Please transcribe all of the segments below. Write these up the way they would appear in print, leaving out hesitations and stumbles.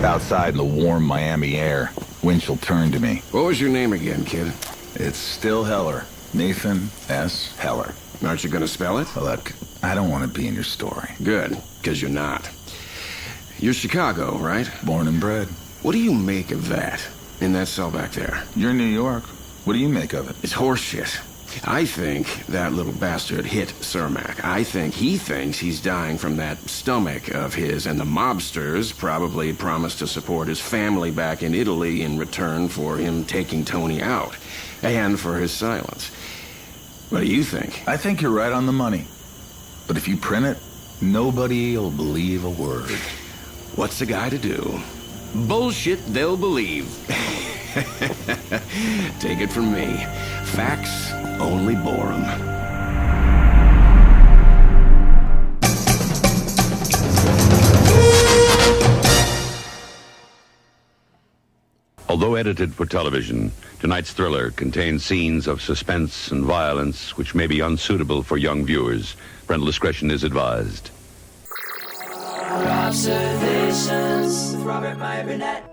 Outside in the warm Miami air, wind shall turn to me. What was your name again, kid? It's still Heller. Nathan S. Heller. Aren't you gonna spell it? Look, I don't want to be in your story. Good, because you're not. You're Chicago, right? Born and bred. What do you make of that, in that cell back there? You're New York. What do you make of it? It's horseshit. I think that little bastard hit Cermak. I think he thinks he's dying from that stomach of his, and the mobsters probably promised to support his family back in Italy in return for him taking Tony out, and for his silence. What do you think? I think you're right on the money. But if you print it, nobody will believe a word. What's the guy to do? Bullshit they'll believe. Take it from me. Facts only bore 'em. Although edited for television, tonight's thriller contains scenes of suspense and violence which may be unsuitable for young viewers. Parental discretion is advised. Robservations with Robert Meyer Burnett.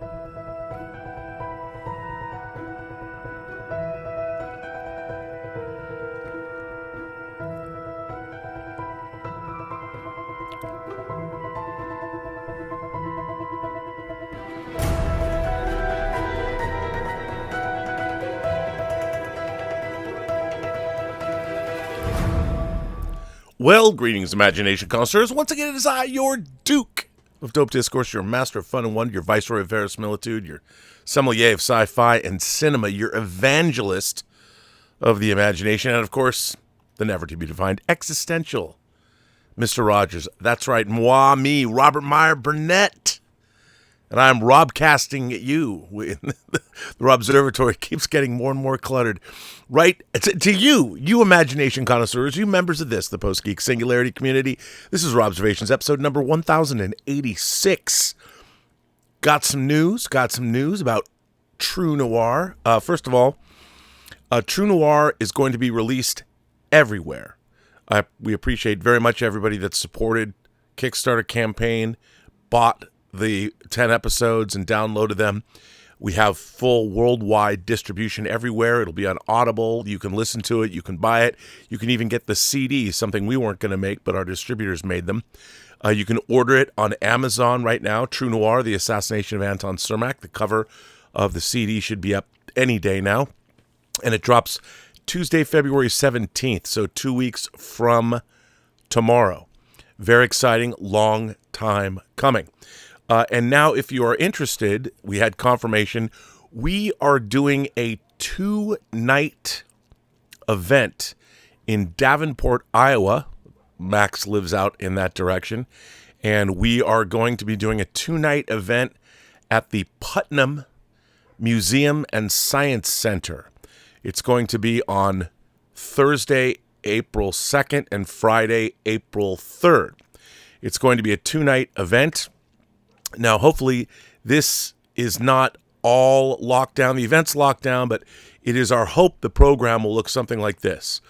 Well, greetings, imagination connoisseurs. Once again, it is I, your Duke of Dope Discourse, your master of fun and wonder, your viceroy of verisimilitude, your sommelier of sci-fi and cinema, your evangelist of the imagination, and of course, the never-to-be-defined existential Mr. Rogers. That's right, moi, me, Robert Meyer Burnett. And I'm robcasting at you. The Robservatory keeps getting more and more cluttered. Right to you imagination connoisseurs, you members of this, the Post-Geek Singularity community. This is Robservations, episode number 1086. Got some news about True Noir. First of all, True Noir is going to be released everywhere. We appreciate very much everybody that supported Kickstarter campaign, bought the 10 episodes and downloaded them. We have full worldwide distribution everywhere. It'll be on Audible. You can listen to it. You can buy it. You can even get the CD, something we weren't going to make, but our distributors made them. You can order it on Amazon right now. True Noir, The Assassination of Anton Cermak. The cover of the CD should be up any day now. And it drops Tuesday, February 17th, so 2 weeks from tomorrow. Very exciting, long time coming. And now, if you are interested, we had confirmation. We are doing a 2-night event in Davenport, Iowa. Max lives out in that direction. And we are going to be doing a 2-night event at the Putnam Museum and Science Center. It's going to be on Thursday, April 2nd, and Friday, April 3rd. It's going to be a 2-night event. Now, hopefully, this is not all locked down. The event's locked down, but it is our hope the program will look something like this.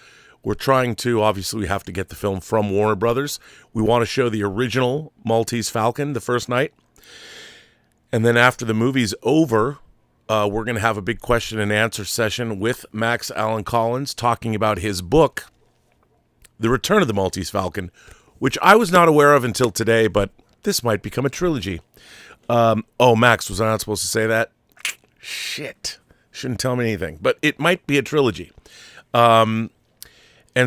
We're trying to, obviously, we have to get the film from Warner Brothers. We want to show the original Maltese Falcon the first night. And then after the movie's over, we're going to have a big question and answer session with Max Allan Collins talking about his book, The Return of the Maltese Falcon, which I was not aware of until today, but this might become a trilogy. Max, was I not supposed to say that? Shit. Shouldn't tell me anything. But it might be a trilogy. And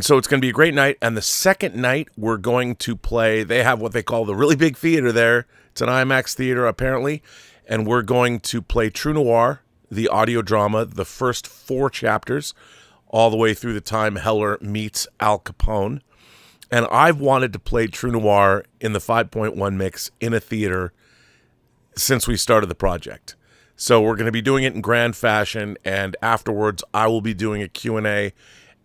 so it's going to be a great night. And the second night, we're going to play, they have what they call the really big theater there. It's an IMAX theater, apparently. And we're going to play True Noir, the audio drama, the first 4 chapters, all the way through the time Heller meets Al Capone. And I've wanted to play True Noir in the 5.1 mix in a theater since we started the project. So we're going to be doing it in grand fashion, and afterwards I will be doing a Q&A,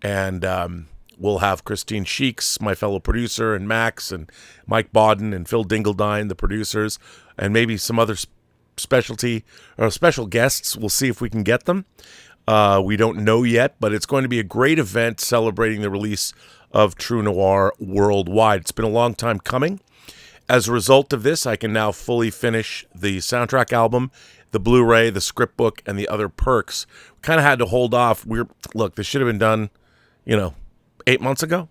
and we'll have Christine Sheeks, my fellow producer, and Max, and Mike Bodden, and Phil Dingledine, the producers, and maybe some other special guests. We'll see if we can get them. We don't know yet, but it's going to be a great event celebrating the release of True Noir worldwide. It's been a long time coming. As a result of this, I can now fully finish the soundtrack album, the Blu-ray, the script book, and the other perks. Kind of had to hold off. Look, this should have been done, 8 months ago.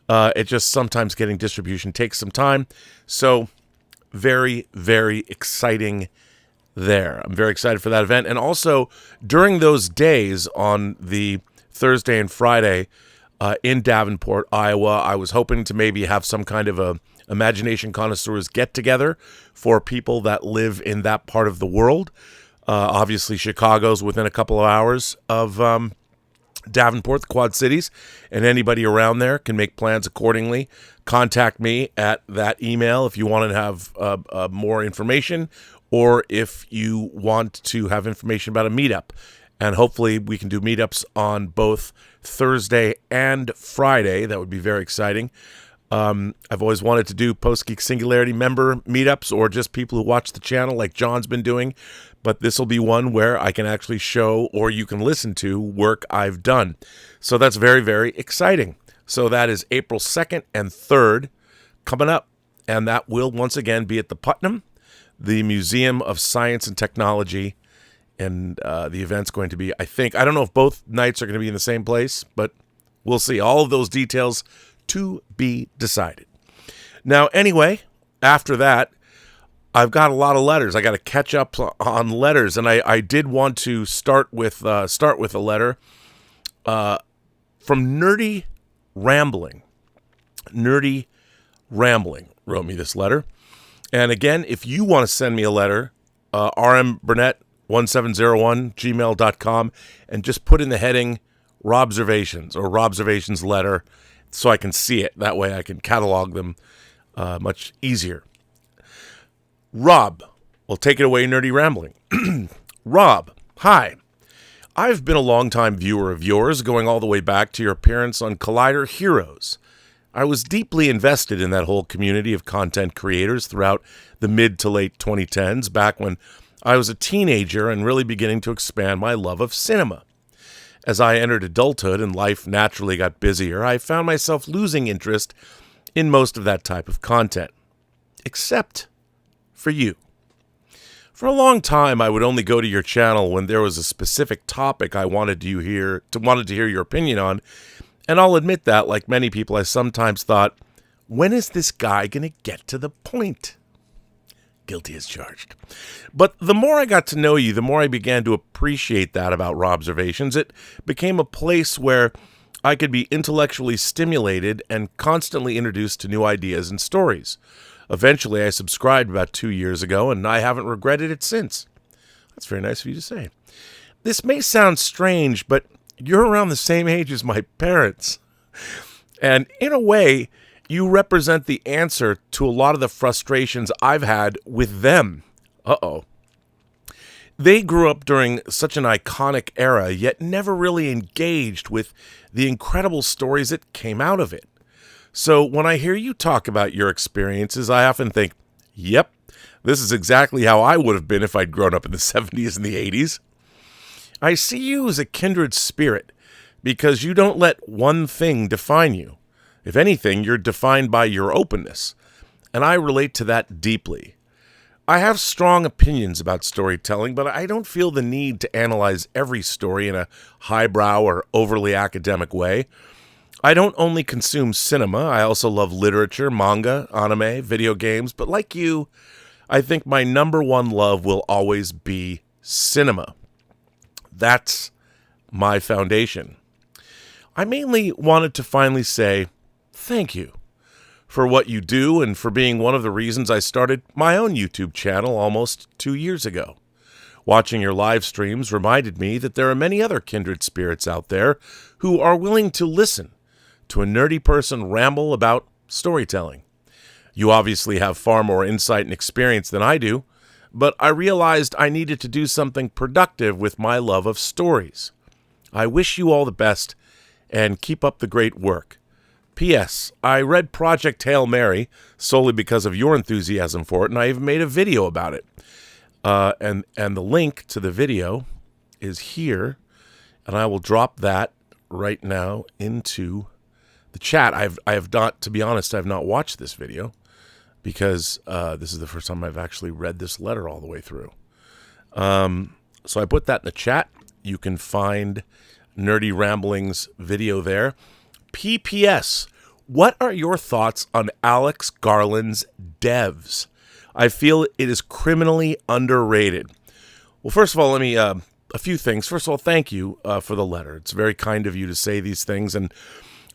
It just sometimes getting distribution takes some time. So very, very exciting there. I'm very excited for that event. And also, during those days on the Thursday and Friday in Davenport, Iowa, I was hoping to maybe have some kind of a Imagination Connoisseurs get-together for people that live in that part of the world. Obviously, Chicago's within a couple of hours of Davenport, the Quad Cities, and anybody around there can make plans accordingly. Contact me at that email if you want to have more information, or if you want to have information about a meetup. And hopefully we can do meetups on both Thursday and Friday. That would be very exciting. I've always wanted to do Post-Geek Singularity member meetups, or just people who watch the channel like John's been doing, but this will be one where I can actually show, or you can listen to, work I've done. So that's very, very exciting. So that is April 2nd and 3rd coming up, and that will once again be at the Putnam, the Museum of Science and Technology, and the event's going to be, I don't know if both nights are going to be in the same place, but we'll see. All of those details to be decided. Now, anyway, after that, I've got a lot of letters. I got to catch up on letters, and I did want to start with a letter from Nerdy Rambling. Nerdy Rambling wrote me this letter. And again, if you want to send me a letter, rmburnett1701gmail.com, and just put in the heading Robservations or Robservations letter, so I can see it. That way I can catalog them much easier. Rob, well, take it away, Nerdy Rambling. Rob, hi. I've been a longtime viewer of yours, going all the way back to your appearance on Collider Heroes. I was deeply invested in that whole community of content creators throughout the mid to late 2010s, back when I was a teenager and really beginning to expand my love of cinema. As I entered adulthood and life naturally got busier, I found myself losing interest in most of that type of content. Except for you. For a long time, I would only go to your channel when there was a specific topic I wanted to hear your opinion on, and I'll admit that, like many people, I sometimes thought, when is this guy going to get to the point? Guilty as charged. But the more I got to know you, the more I began to appreciate that about Robservations. It became a place where I could be intellectually stimulated and constantly introduced to new ideas and stories. Eventually, I subscribed about 2 years ago, and I haven't regretted it since. That's very nice of you to say. This may sound strange, but you're around the same age as my parents. And in a way, you represent the answer to a lot of the frustrations I've had with them. Uh-oh. They grew up during such an iconic era, yet never really engaged with the incredible stories that came out of it. So when I hear you talk about your experiences, I often think, yep, this is exactly how I would have been if I'd grown up in the 70s and the 80s. I see you as a kindred spirit because you don't let one thing define you. If anything, you're defined by your openness, and I relate to that deeply. I have strong opinions about storytelling, but I don't feel the need to analyze every story in a highbrow or overly academic way. I don't only consume cinema, I also love literature, manga, anime, video games, but like you, I think my number one love will always be cinema. That's my foundation. I mainly wanted to finally say, thank you for what you do and for being one of the reasons I started my own YouTube channel almost 2 years ago. Watching your live streams reminded me that there are many other kindred spirits out there who are willing to listen to a nerdy person ramble about storytelling. You obviously have far more insight and experience than I do, but I realized I needed to do something productive with my love of stories. I wish you all the best and keep up the great work. P.S. I read Project Hail Mary solely because of your enthusiasm for it, and I even made a video about it. And the link to the video is here, and I will drop that right now into the chat. I have not, to be honest, I have not watched this video, because this is the first time I've actually read this letter all the way through. So I put that in the chat. You can find Nerdy Ramblings video there. PPS, what are your thoughts on Alex Garland's Devs? I feel it is criminally underrated. Well, first of all, let me, a few things. First of all, thank you for the letter. It's very kind of you to say these things. And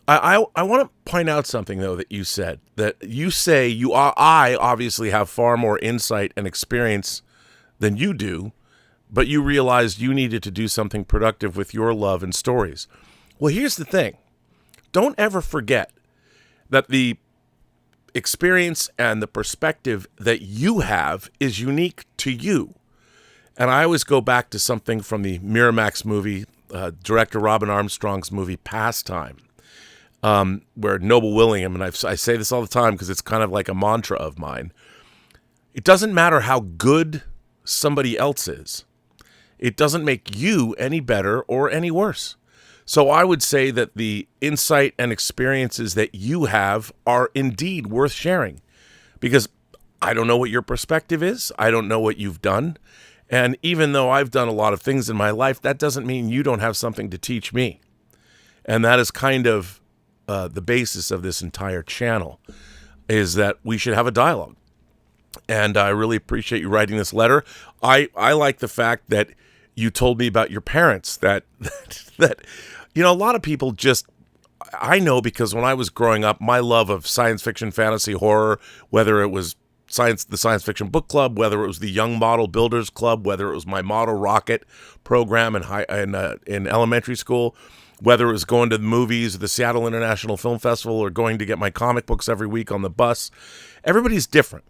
I want to point out something, though, that you said. That you say I obviously have far more insight and experience than you do, but you realized you needed to do something productive with your love and stories. Well, here's the thing. Don't ever forget that the experience and the perspective that you have is unique to you. And I always go back to something from the Miramax movie, director Robin Armstrong's movie Pastime, where Noble Willingham, and I say this all the time because it's kind of like a mantra of mine, it doesn't matter how good somebody else is. It doesn't make you any better or any worse. So I would say that the insight and experiences that you have are indeed worth sharing, because I don't know what your perspective is. I don't know what you've done. And even though I've done a lot of things in my life, that doesn't mean you don't have something to teach me. And that is kind of the basis of this entire channel, is that we should have a dialogue. And I really appreciate you writing this letter. I like the fact that you told me about your parents, that you know, a lot of people just, I know because when I was growing up, my love of science fiction, fantasy, horror, whether it was the Science Fiction Book Club, whether it was the Young Model Builders Club, whether it was my model rocket program in elementary school, whether it was going to the movies, the Seattle International Film Festival, or going to get my comic books every week on the bus, everybody's different.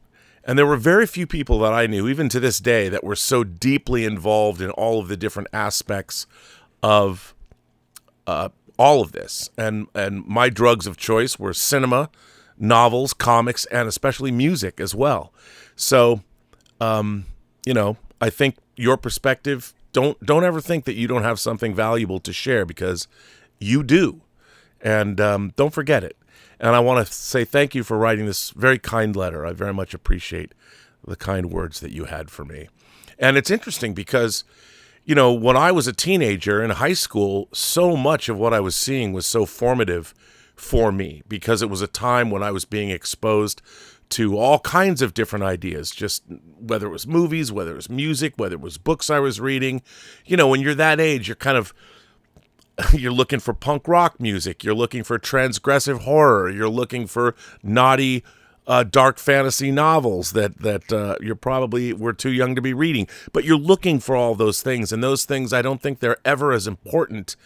And there were very few people that I knew, even to this day, that were so deeply involved in all of the different aspects of all of this. And my drugs of choice were cinema, novels, comics, and especially music as well. So, you know, I think your perspective, don't ever think that you don't have something valuable to share, because you do. And don't forget it. And I want to say thank you for writing this very kind letter. I very much appreciate the kind words that you had for me. And it's interesting because, you know, when I was a teenager in high school, so much of what I was seeing was so formative for me, because it was a time when I was being exposed to all kinds of different ideas, just whether it was movies, whether it was music, whether it was books I was reading. You know, when you're that age, you're looking for punk rock music, you're looking for transgressive horror, you're looking for naughty dark fantasy novels that you're probably were too young to be reading, but you're looking for all those things, and those things, I don't think they're ever as important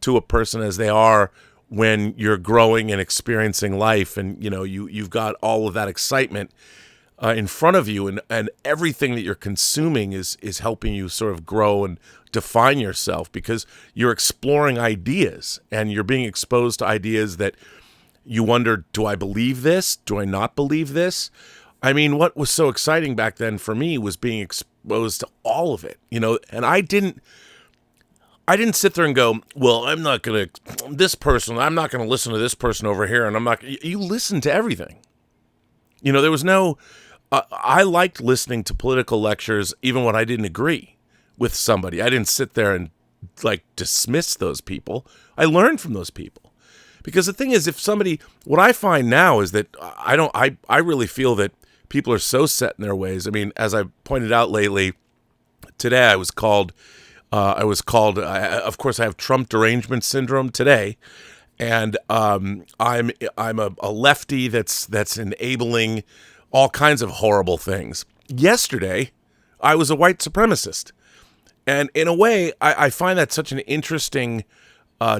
to a person as they are when you're growing and experiencing life, and you know you've got all of that excitement in front of you, and everything that you're consuming is helping you sort of grow and define yourself, because you're exploring ideas and you're being exposed to ideas that you wonder, do I believe this? Do I not believe this? I mean, what was so exciting back then for me was being exposed to all of it, you know, and I didn't sit there and go, well, I'm not going to listen to this person over here, and you listen to everything. You know, there was no, I liked listening to political lectures even when I didn't agree with somebody. I didn't sit there and like dismiss those people. I learned from those people. Because the thing is, what I find now is that I really feel that people are so set in their ways. I mean, as I pointed out lately, today I was called, of course I have Trump derangement syndrome today. And I'm a lefty that's enabling all kinds of horrible things. Yesterday, I was a white supremacist. And in a way, I find that such an interesting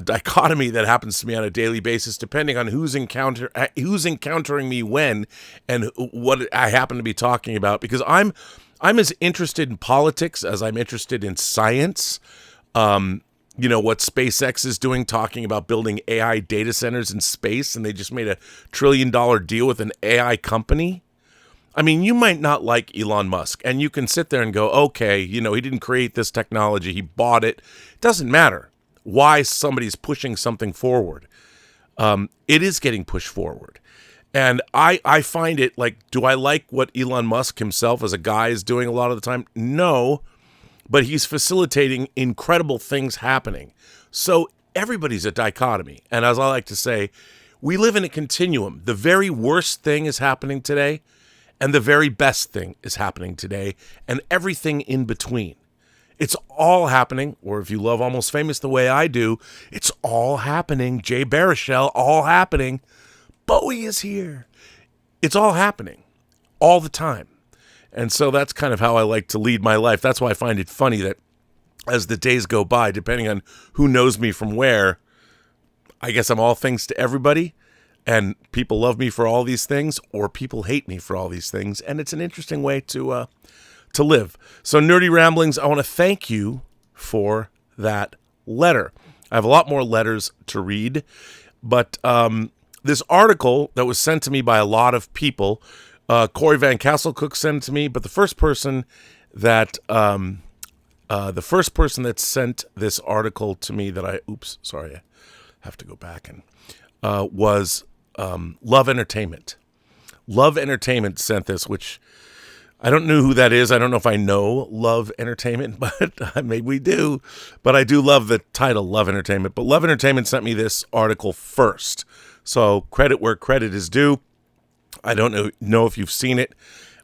dichotomy that happens to me on a daily basis, depending on who's encountering me when and what I happen to be talking about. Because I'm as interested in politics as I'm interested in science. You know, what SpaceX is doing, talking about building AI data centers in space, and they just made $1 trillion deal with an AI company. I mean, you might not like Elon Musk, and you can sit there and go, okay, you know, he didn't create this technology, he bought it. It doesn't matter why somebody's pushing something forward. It is getting pushed forward. And I find it like, do I like what Elon Musk himself as a guy is doing a lot of the time? No, but he's facilitating incredible things happening. So everybody's a dichotomy. And as I like to say, we live in a continuum. The very worst thing is happening today, and the very best thing is happening today, and everything in between. It's all happening, or if you love Almost Famous the way I do, it's all happening. Jay Baruchel, all happening. Bowie is here. It's all happening all the time. And so that's kind of how I like to lead my life. That's why I find it funny that as the days go by, depending on who knows me from where, I guess I'm all things to everybody, and people love me for all these things, or people hate me for all these things, and it's an interesting way to live. So, Nerdy Ramblings, I want to thank you for that letter. I have a lot more letters to read, but this article that was sent to me by a lot of people, Corey Van Castlecook sent it to me, but the first person that sent this article to me that I have to go back and was Love Entertainment. Love Entertainment sent this, which I don't know who that is. I don't know if I know Love Entertainment, but maybe we do. But I do love the title, Love Entertainment. But Love Entertainment sent me this article first. So credit where credit is due. I don't know if you've seen it,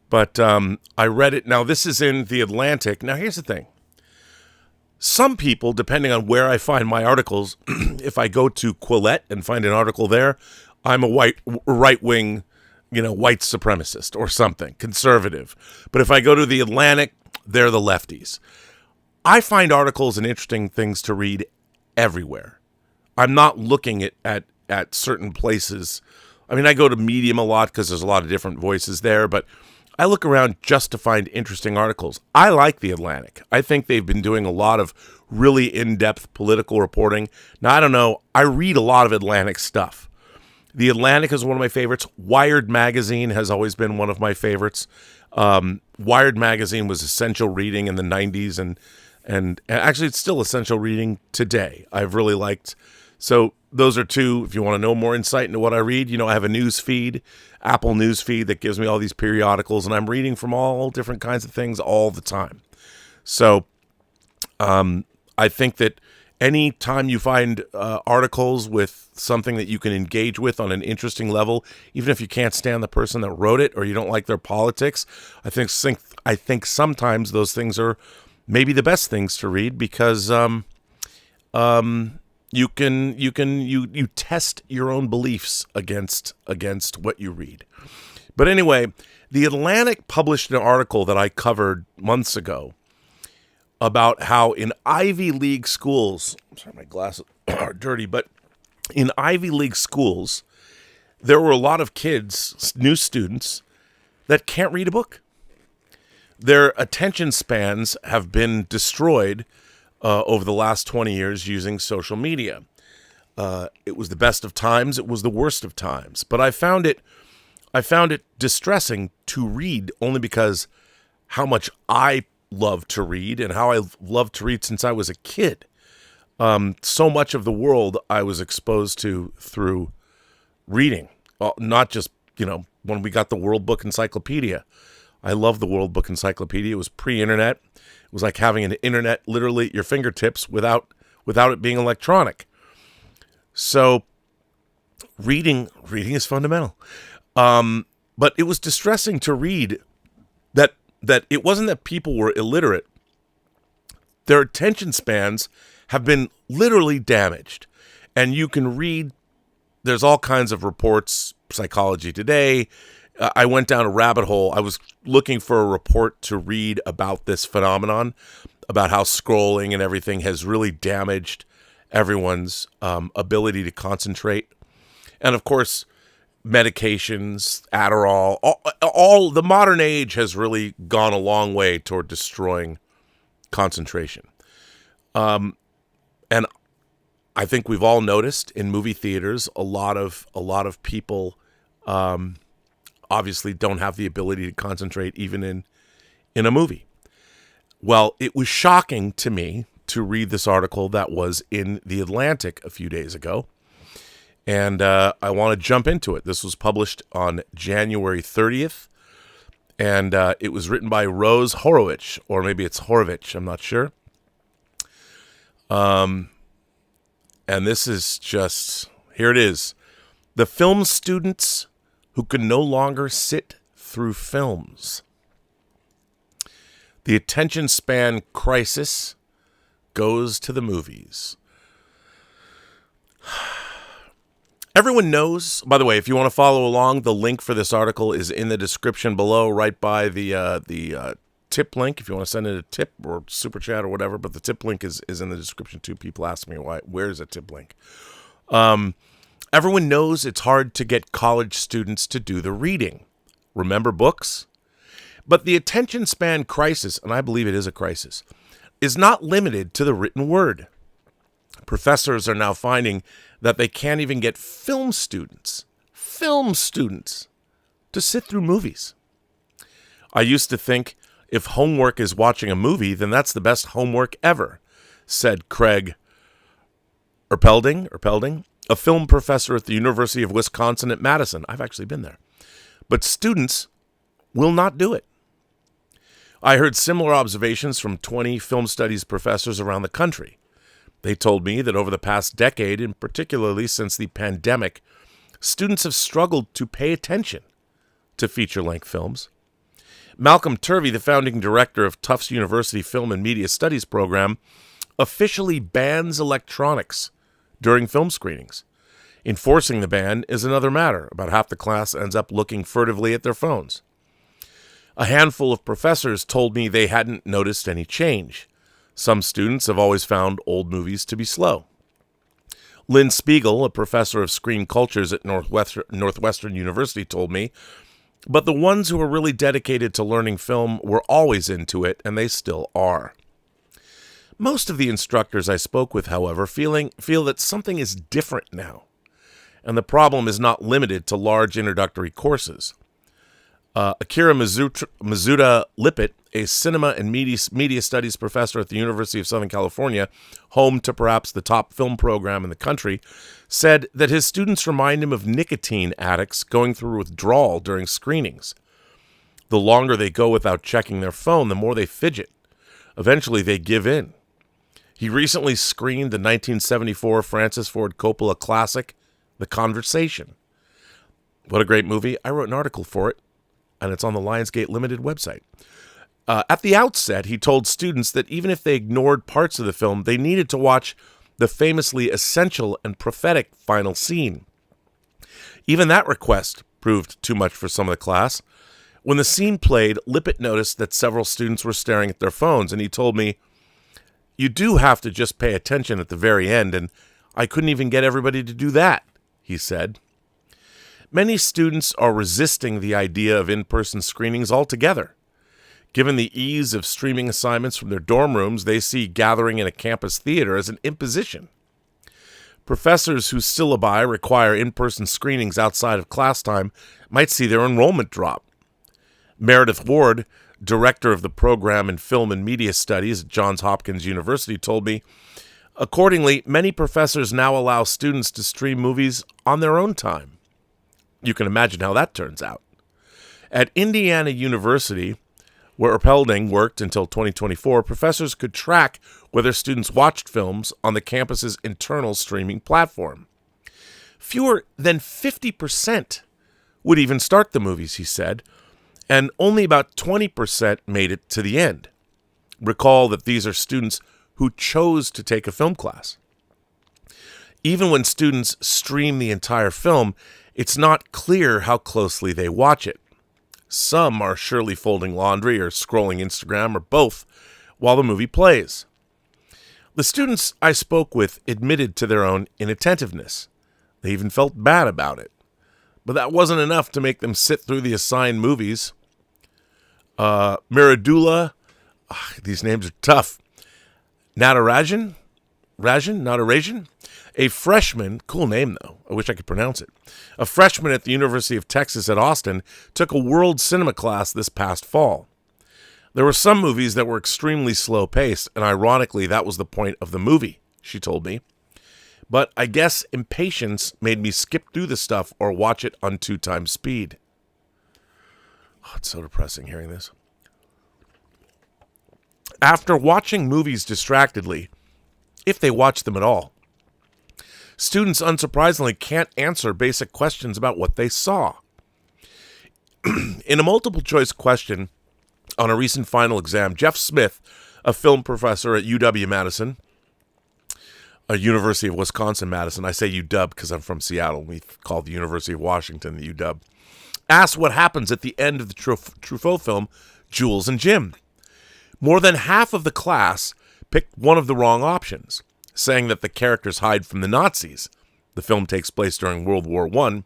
but I read it. Now, this is in The Atlantic. Now, here's the thing. Some people, depending on where I find my articles, if I go to Quillette and find an article there, I'm a right-wing, white supremacist or something, conservative. But if I go to The Atlantic, they're the lefties. I find articles and interesting things to read everywhere. I'm not looking at certain places. I mean, I go to Medium a lot because there's a lot of different voices there, but I look around just to find interesting articles. I like The Atlantic. I think they've been doing a lot of really in-depth political reporting. Now, I don't know. I read a lot of Atlantic stuff. The Atlantic is one of my favorites. Wired Magazine has always been one of my favorites. Wired Magazine was essential reading in the 90s, and actually it's still essential reading today. I've really liked. So those are two, if you want to know more insight into what I read. I have a news feed, Apple news feed, that gives me all these periodicals, and I'm reading from all different kinds of things all the time. So I think that any time you find articles with something that you can engage with on an interesting level, even if you can't stand the person that wrote it or you don't like their politics, I think sometimes those things are maybe the best things to read because you test your own beliefs against what you read. But anyway, The Atlantic published an article that I covered months ago about how in Ivy League schools, I'm sorry, my glasses are dirty, but in Ivy League schools, there were a lot of kids, new students, that can't read a book. Their attention spans have been destroyed over the last 20 years using social media. It was the best of times. It was the worst of times. But I found it distressing to read only because how much I love to read and how I've loved to read since I was a kid. So much of the world I was exposed to through reading. Well, not just, when we got the World Book Encyclopedia. I love the World Book Encyclopedia. It was pre-internet. It was like having an internet literally at your fingertips without it being electronic. So reading is fundamental. But it was distressing to read that it wasn't that people were illiterate. Their attention spans have been literally damaged. And you can read, there's all kinds of reports, Psychology Today. I went down a rabbit hole. I was looking for a report to read about this phenomenon, about how scrolling and everything has really damaged everyone's ability to concentrate. And of course, medications, Adderall, all the modern age has really gone a long way toward destroying concentration. And I think we've all noticed in movie theaters, a lot of people obviously don't have the ability to concentrate even in a movie. Well, it was shocking to me to read this article that was in The Atlantic a few days ago. And I want to jump into it. This was published on January 30th, and it was written by Rose Horowitz, or maybe it's Horowitz, I'm not sure. And this is just, here it is. The film students who can no longer sit through films. The attention span crisis goes to the movies. Everyone knows, by the way, if you want to follow along, the link for this article is in the description below, right by the tip link, if you want to send in a tip or super chat or whatever, but the tip link is in the description too. People ask me, where's a tip link? Everyone knows it's hard to get college students to do the reading. Remember books? But the attention span crisis, and I believe it is a crisis, is not limited to the written word. Professors are now finding that they can't even get film students, to sit through movies. I used to think if homework is watching a movie, then that's the best homework ever, said Craig Erpelding, a film professor at the University of Wisconsin at Madison. I've actually been there. But students will not do it. I heard similar observations from 20 film studies professors around the country. They told me that over the past decade, and particularly since the pandemic, students have struggled to pay attention to feature-length films. Malcolm Turvey, the founding director of Tufts University Film and Media Studies program, officially bans electronics during film screenings. Enforcing the ban is another matter. About half the class ends up looking furtively at their phones. A handful of professors told me they hadn't noticed any change. Some students have always found old movies to be slow. Lynn Spiegel, a professor of screen cultures at Northwestern University, told me, but the ones who are really dedicated to learning film were always into it, and they still are. Most of the instructors I spoke with, however, feel that something is different now, and the problem is not limited to large introductory courses. Akira Mizuta Lippert, a cinema and media studies professor at the University of Southern California, home to perhaps the top film program in the country, said that his students remind him of nicotine addicts going through withdrawal during screenings. The longer they go without checking their phone, the more they fidget. Eventually, they give in. He recently screened the 1974 Francis Ford Coppola classic, The Conversation. What a great movie. I wrote an article for it, and it's on the Lionsgate Limited website. At the outset, he told students that even if they ignored parts of the film, they needed to watch the famously essential and prophetic final scene. Even that request proved too much for some of the class. When the scene played, Lippert noticed that several students were staring at their phones, and he told me, "You do have to just pay attention at the very end, and I couldn't even get everybody to do that," he said. Many students are resisting the idea of in-person screenings altogether. Given the ease of streaming assignments from their dorm rooms, they see gathering in a campus theater as an imposition. Professors whose syllabi require in-person screenings outside of class time might see their enrollment drop. Meredith Ward, director of the program in Film and Media Studies at Johns Hopkins University, told me, accordingly, many professors now allow students to stream movies on their own time. You can imagine how that turns out. At Indiana University, where Erpelding worked until 2024, professors could track whether students watched films on the campus's internal streaming platform. Fewer than 50% would even start the movies, he said, and only about 20% made it to the end. Recall that these are students who chose to take a film class. Even when students stream the entire film, it's not clear how closely they watch it. Some are surely folding laundry or scrolling Instagram or both while the movie plays. The students I spoke with admitted to their own inattentiveness. They even felt bad about it. But that wasn't enough to make them sit through the assigned movies. Miradula, these names are tough. Natarajan, a freshman, cool name though, I wish I could pronounce it. A freshman at the University of Texas at Austin took a world cinema class this past fall. There were some movies that were extremely slow-paced, and ironically, that was the point of the movie, she told me. But I guess impatience made me skip through the stuff or watch it on 2 times speed. Oh, it's so depressing hearing this. After watching movies distractedly, if they watch them at all, students unsurprisingly can't answer basic questions about what they saw. In a multiple choice question on a recent final exam, Jeff Smith, a film professor at UW-Madison, a University of Wisconsin-Madison, I say UW because I'm from Seattle, we call the University of Washington the UW, asked what happens at the end of the Truffaut film, Jules and Jim. More than half of the class picked one of the wrong options, saying that the characters hide from the Nazis, the film takes place during World War I,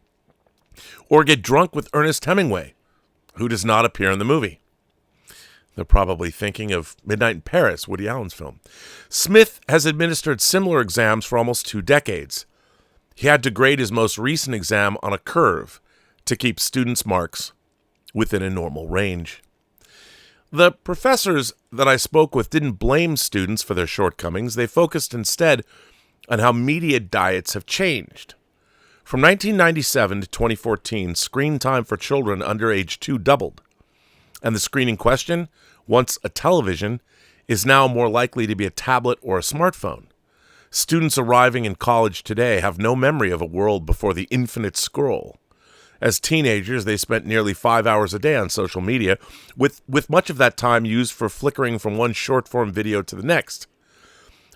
or get drunk with Ernest Hemingway, who does not appear in the movie. They're probably thinking of Midnight in Paris, Woody Allen's film. Smith has administered similar exams for almost 2 decades. He had to grade his most recent exam on a curve to keep students' marks within a normal range. The professors that I spoke with didn't blame students for their shortcomings. They focused instead on how media diets have changed. From 1997 to 2014, screen time for children under age 2 doubled. And the screen in question, once a television, is now more likely to be a tablet or a smartphone. Students arriving in college today have no memory of a world before the infinite scroll. As teenagers, they spent nearly 5 hours a day on social media, with much of that time used for flickering from one short-form video to the next.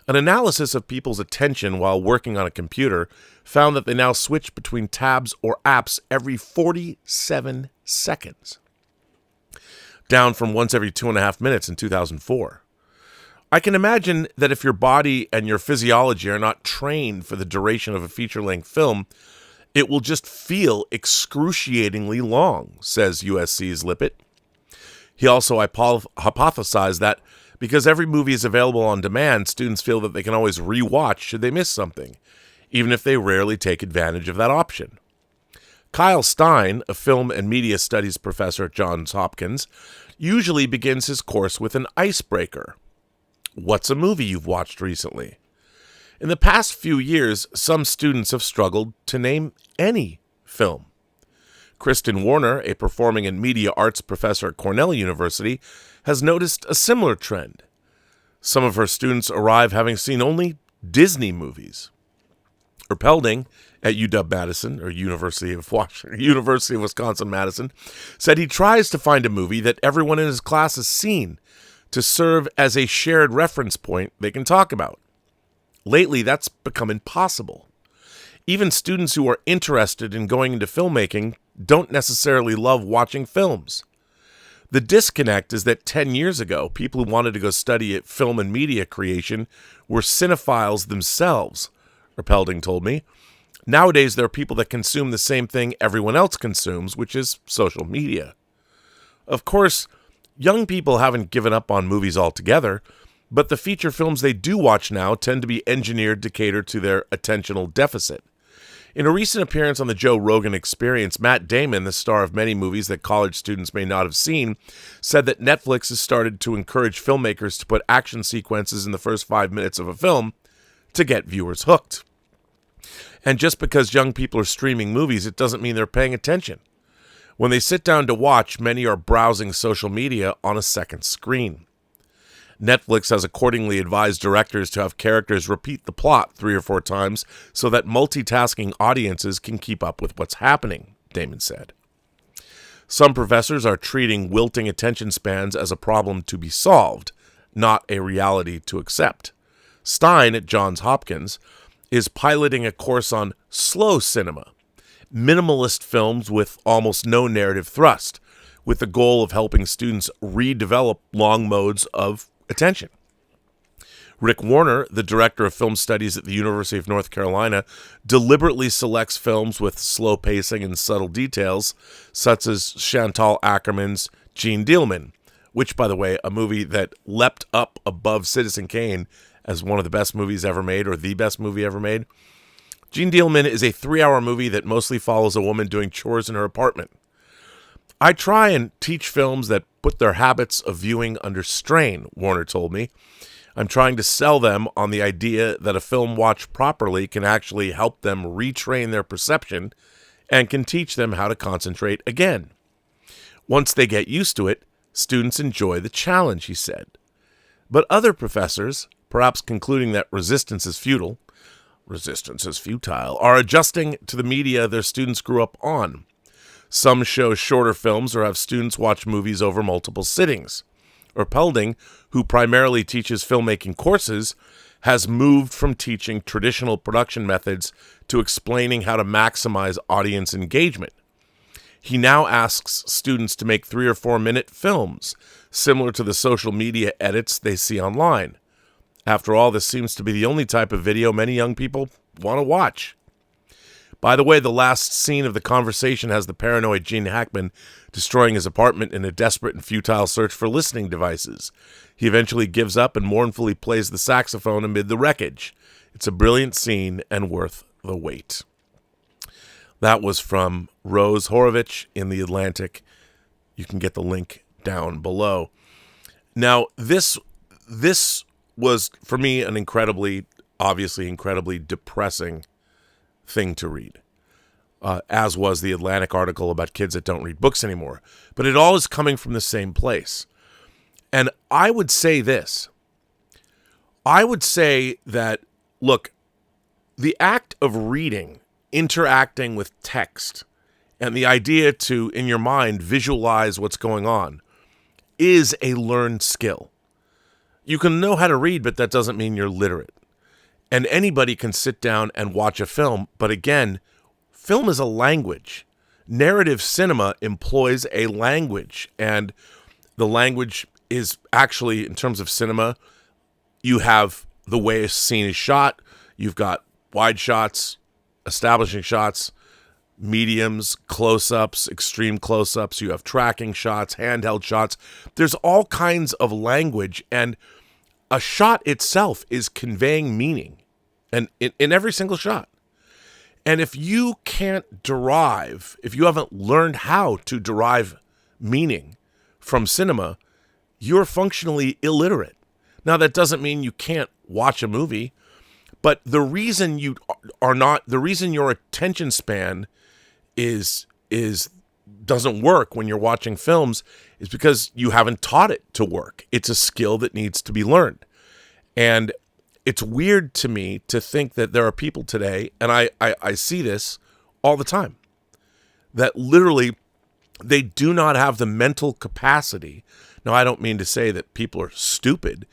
An analysis of people's attention while working on a computer found that they now switch between tabs or apps every 47 seconds, down from once every 2.5 minutes in 2004. I can imagine that if your body and your physiology are not trained for the duration of a feature-length film, it will just feel excruciatingly long, says USC's Lippitt. He also hypothesized that because every movie is available on demand, students feel that they can always re-watch should they miss something, even if they rarely take advantage of that option. Kyle Stein, a film and media studies professor at Johns Hopkins, usually begins his course with an icebreaker. What's a movie you've watched recently? In the past few years, some students have struggled to name any film. Kristen Warner, a performing and media arts professor at Cornell University, has noticed a similar trend. Some of her students arrive having seen only Disney movies. Erpelding at UW-Madison, or University of Wisconsin-Madison, said he tries to find a movie that everyone in his class has seen to serve as a shared reference point they can talk about. Lately, that's become impossible. Even students who are interested in going into filmmaking don't necessarily love watching films. The disconnect is that 10 years ago, people who wanted to go study film and media creation were cinephiles themselves, Erpelding told me. Nowadays, there are people that consume the same thing everyone else consumes, which is social media. Of course, young people haven't given up on movies altogether, but the feature films they do watch now tend to be engineered to cater to their attentional deficit. In a recent appearance on the Joe Rogan Experience, Matt Damon, the star of many movies that college students may not have seen, said that Netflix has started to encourage filmmakers to put action sequences in the first 5 minutes of a film to get viewers hooked. And just because young people are streaming movies, it doesn't mean they're paying attention. When they sit down to watch, many are browsing social media on a second screen. Netflix has accordingly advised directors to have characters repeat the plot 3 or 4 times so that multitasking audiences can keep up with what's happening, Damon said. Some professors are treating wilting attention spans as a problem to be solved, not a reality to accept. Stein at Johns Hopkins is piloting a course on slow cinema, minimalist films with almost no narrative thrust, with the goal of helping students redevelop long modes of attention. Rick Warner, the director of film studies at the University of North Carolina, deliberately selects films with slow pacing and subtle details, such as Chantal Ackerman's Jean Dielman, which, by the way, a movie that leapt up above Citizen Kane as one of the best movies ever made, or the best movie ever made. Jean Dielman is a 3-hour movie that mostly follows a woman doing chores in her apartment. I try and teach films that put their habits of viewing under strain, Warner told me. I'm trying to sell them on the idea that a film watched properly can actually help them retrain their perception and can teach them how to concentrate again. Once they get used to it, students enjoy the challenge, he said. But other professors, perhaps concluding that resistance is futile, are adjusting to the media their students grew up on. Some show shorter films or have students watch movies over multiple sittings. Erpelding, who primarily teaches filmmaking courses, has moved from teaching traditional production methods to explaining how to maximize audience engagement. He now asks students to make 3 or 4 minute films, similar to the social media edits they see online. After all, this seems to be the only type of video many young people want to watch. By the way, the last scene of the conversation has the paranoid Gene Hackman destroying his apartment in a desperate and futile search for listening devices. He eventually gives up and mournfully plays the saxophone amid the wreckage. It's a brilliant scene and worth the wait. That was from Rose Horovich in The Atlantic. You can get the link down below. Now, this was, for me, an incredibly depressing thing to read, as was the Atlantic article about kids that don't read books anymore. But it all is coming from the same place. And I would say this. I would say that, look, the act of reading, interacting with text, and the idea to, in your mind, visualize what's going on is a learned skill. You can know how to read, but that doesn't mean you're literate. And anybody can sit down and watch a film, but again, film is a language. Narrative cinema employs a language, and the language is actually, in terms of cinema, you have the way a scene is shot, you've got wide shots, establishing shots, mediums, close-ups, extreme close-ups, you have tracking shots, handheld shots. There's all kinds of language, and a shot itself is conveying meaning, and in every single shot. And if you can't derive, if you haven't learned how to derive meaning from cinema, you're functionally illiterate. Now, that doesn't mean you can't watch a movie, but the reason you are not, the reason your attention span doesn't work when you're watching films is because you haven't taught it to work. It's a skill that needs to be learned. And it's weird to me to think that there are people today, and I see this all the time, that literally they do not have the mental capacity. Now, I don't mean to say that people are stupid,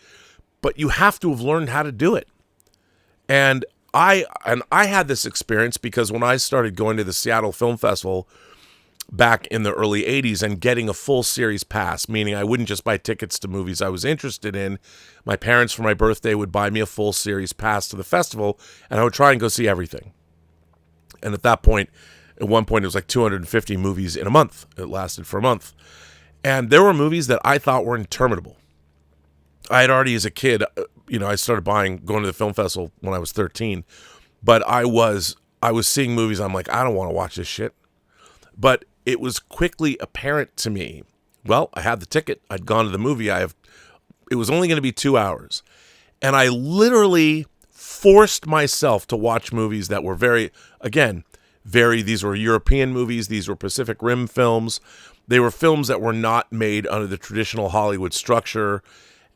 but you have to have learned how to do it. And I had this experience because when I started going to the Seattle Film Festival back in the early 80s and getting a full series pass, meaning I wouldn't just buy tickets to movies I was interested in. My parents, for my birthday, would buy me a full series pass to the festival, and I would try and go see everything. And at one point, it was like 250 movies in a month. It lasted for a month. And there were movies that I thought were interminable. I had already, as a kid, I started going to the film festival when I was 13, but I was seeing movies. I'm like, I don't want to watch this shit. But it was quickly apparent to me. Well, I had the ticket. I'd gone to the movie. It was only going to be 2 hours. And I literally forced myself to watch movies that were these were European movies. These were Pacific Rim films. They were films that were not made under the traditional Hollywood structure.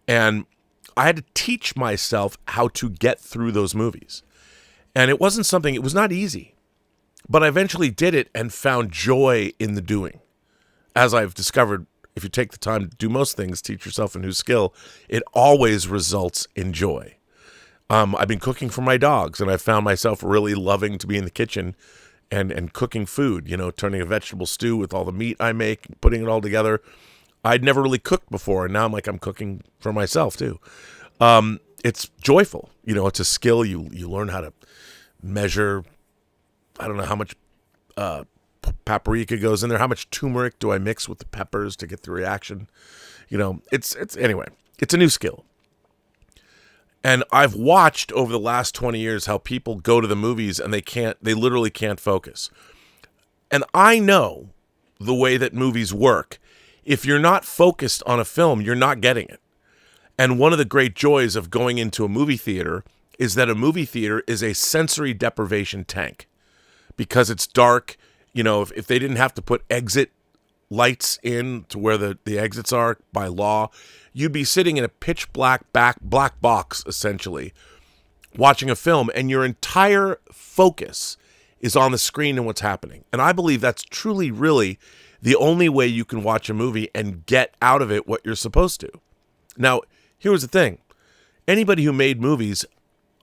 And I had to teach myself how to get through those movies. And it was not easy. But I eventually did it and found joy in the doing. As I've discovered, if you take the time to do most things, teach yourself a new skill, it always results in joy. I've been cooking for my dogs, and I found myself really loving to be in the kitchen and cooking food, turning a vegetable stew with all the meat I make, putting it all together. I'd never really cooked before, and now I'm cooking for myself too. It's joyful. It's a skill. You learn how to measure. I don't know how much paprika goes in there. How much turmeric do I mix with the peppers to get the reaction? Anyway, it's a new skill. And I've watched over the last 20 years how people go to the movies and they literally can't focus. And I know the way that movies work. If you're not focused on a film, you're not getting it. And one of the great joys of going into a movie theater is that a movie theater is a sensory deprivation tank because it's dark. You know, if they didn't have to put exit lights in to where the exits are by law, you'd be sitting in a pitch black box, essentially, watching a film, and your entire focus is on the screen and what's happening. And I believe that's truly, really the only way you can watch a movie and get out of it what you're supposed to. Now, here's the thing. Anybody who made movies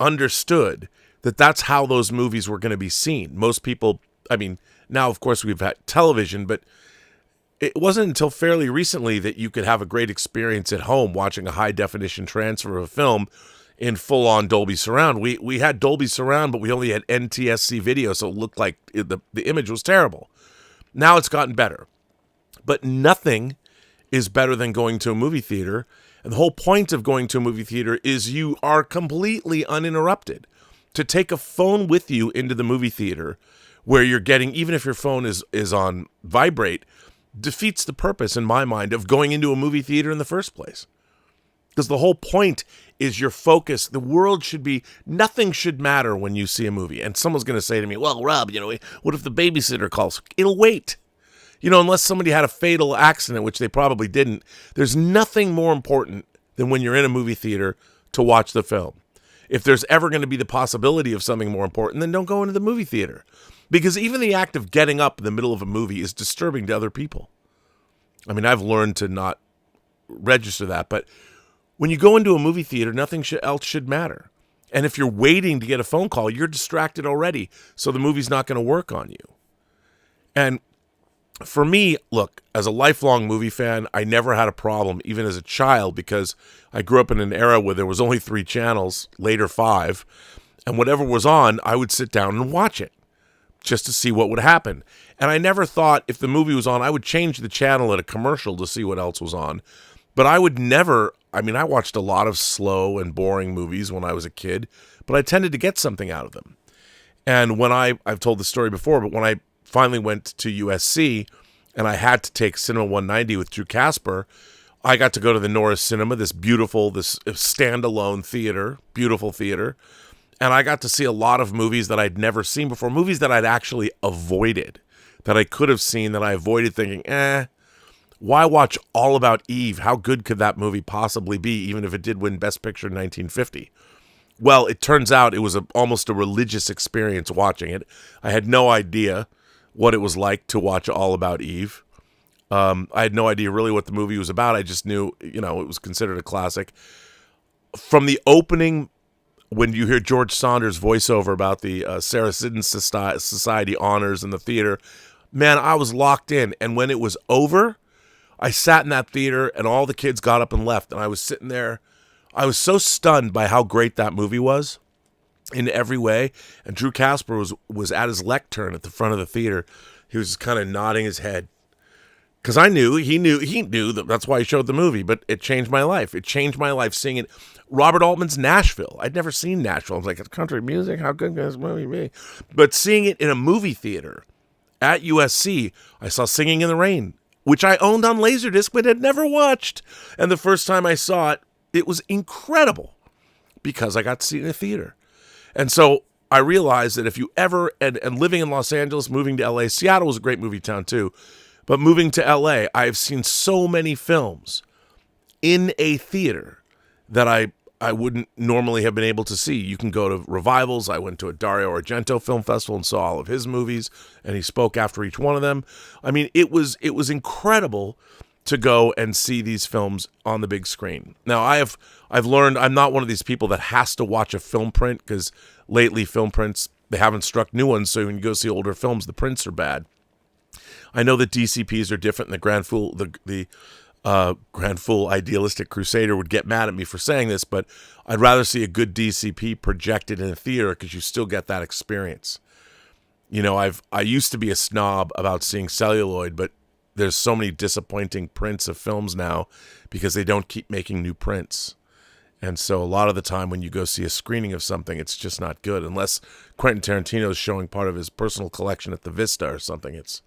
understood that that's how those movies were going to be seen. Most people, I mean, now, of course, we've had television, but it wasn't until fairly recently that you could have a great experience at home watching a high-definition transfer of a film in full-on Dolby Surround. We had Dolby Surround, but we only had NTSC video, so it looked like the image was terrible. Now it's gotten better. But nothing is better than going to a movie theater. And the whole point of going to a movie theater is you are completely uninterrupted. To take a phone with you into the movie theater where you're getting, even if your phone is on vibrate, defeats the purpose, in my mind, of going into a movie theater in the first place. Because the whole point is your focus. The world should be, nothing should matter when you see a movie. And someone's going to say to me, well, Rob, what if the babysitter calls? It'll wait. Unless somebody had a fatal accident, which they probably didn't, there's nothing more important than when you're in a movie theater to watch the film. If there's ever going to be the possibility of something more important, then don't go into the movie theater. Because even the act of getting up in the middle of a movie is disturbing to other people. I mean, I've learned to not register that, but when you go into a movie theater, nothing else should matter. And if you're waiting to get a phone call, you're distracted already, so the movie's not going to work on you. And for me, look, as a lifelong movie fan, I never had a problem, even as a child, because I grew up in an era where there was only 3 channels, later 5, and whatever was on, I would sit down and watch it just to see what would happen. And I never thought if the movie was on, I would change the channel at a commercial to see what else was on. But I would never, I watched a lot of slow and boring movies when I was a kid, but I tended to get something out of them. And when I've told the story before, but when I finally went to USC and I had to take Cinema 190 with Drew Casper, I got to go to the Noir Cinema, this standalone theater, beautiful theater. And I got to see a lot of movies that I'd never seen before, movies that I'd actually avoided, that I could have seen, that I avoided thinking, why watch All About Eve? How good could that movie possibly be, even if it did win Best Picture in 1950? Well, it turns out it was almost a religious experience watching it. I had no idea what it was like to watch All About Eve. I had no idea really what the movie was about. I just knew, it was considered a classic. From the opening, when you hear George Saunders' voiceover about the Sarah Siddons Society honors in the theater, man, I was locked in. And when it was over, I sat in that theater and all the kids got up and left. And I was sitting there. I was so stunned by how great that movie was in every way. And Drew Casper was at his lectern at the front of the theater. He was just kind of nodding his head. Because he knew that's why he showed the movie. But it changed my life. It changed my life seeing it. Robert Altman's Nashville. I'd never seen Nashville. I was like, it's country music? How good can this movie be? But seeing it in a movie theater at USC, I saw Singing in the Rain, which I owned on Laserdisc but had never watched. And the first time I saw it, it was incredible because I got to see it in a theater. And so I realized that if you ever, and living in Los Angeles, moving to LA, Seattle was a great movie town too, but moving to LA, I've seen so many films in a theater that I wouldn't normally have been able to see. You can go to revivals. I went to a Dario Argento film festival and saw all of his movies, and he spoke after each one of them. It was incredible to go and see these films on the big screen. Now, I've learned I'm not one of these people that has to watch a film print, because lately film prints, they haven't struck new ones, so when you go see older films, the prints are bad. I know that DCPs are different, and the Grand Fool Idealistic Crusader would get mad at me for saying this, but I'd rather see a good DCP projected in a theater because you still get that experience. I used to be a snob about seeing celluloid, but there's so many disappointing prints of films now because they don't keep making new prints. And so a lot of the time when you go see a screening of something, it's just not good. Unless Quentin Tarantino is showing part of his personal collection at the Vista or something, it's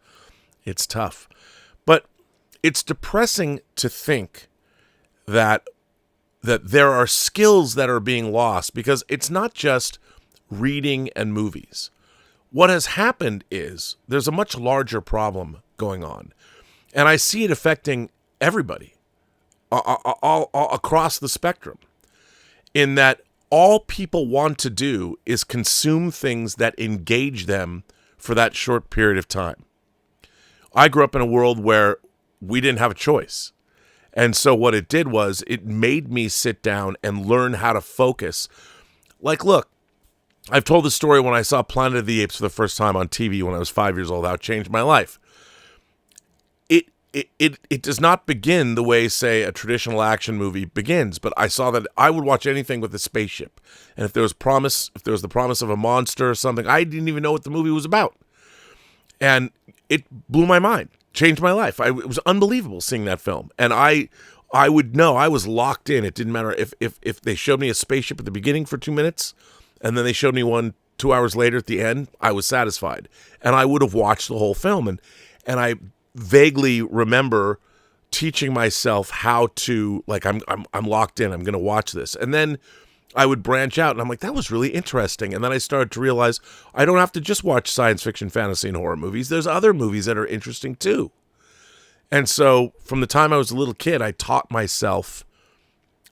tough. But it's depressing to think that that there are skills that are being lost because it's not just reading and movies. What has happened is there's a much larger problem going on, and I see it affecting everybody all across the spectrum, in that all people want to do is consume things that engage them for that short period of time. I grew up in a world where we didn't have a choice. And so what it did was it made me sit down and learn how to focus. Like, look, I've told the story when I saw Planet of the Apes for the first time on TV when I was 5 years old. How it changed my life. It does not begin the way, say, a traditional action movie begins, but I saw that I would watch anything with a spaceship. And if there was the promise of a monster or something, I didn't even know what the movie was about. And it blew my mind, changed my life. It was unbelievable seeing that film. And I would know, I was locked in. It didn't matter if they showed me a spaceship at the beginning for 2 minutes, and then they showed me one 2 hours later at the end, I was satisfied. And I would have watched the whole film. And I vaguely remember teaching myself how to, like, I'm locked in, I'm going to watch this. And then I would branch out, and I'm like, that was really interesting. And then I started to realize I don't have to just watch science fiction, fantasy, and horror movies. There's other movies that are interesting too. And so from the time I was a little kid, I taught myself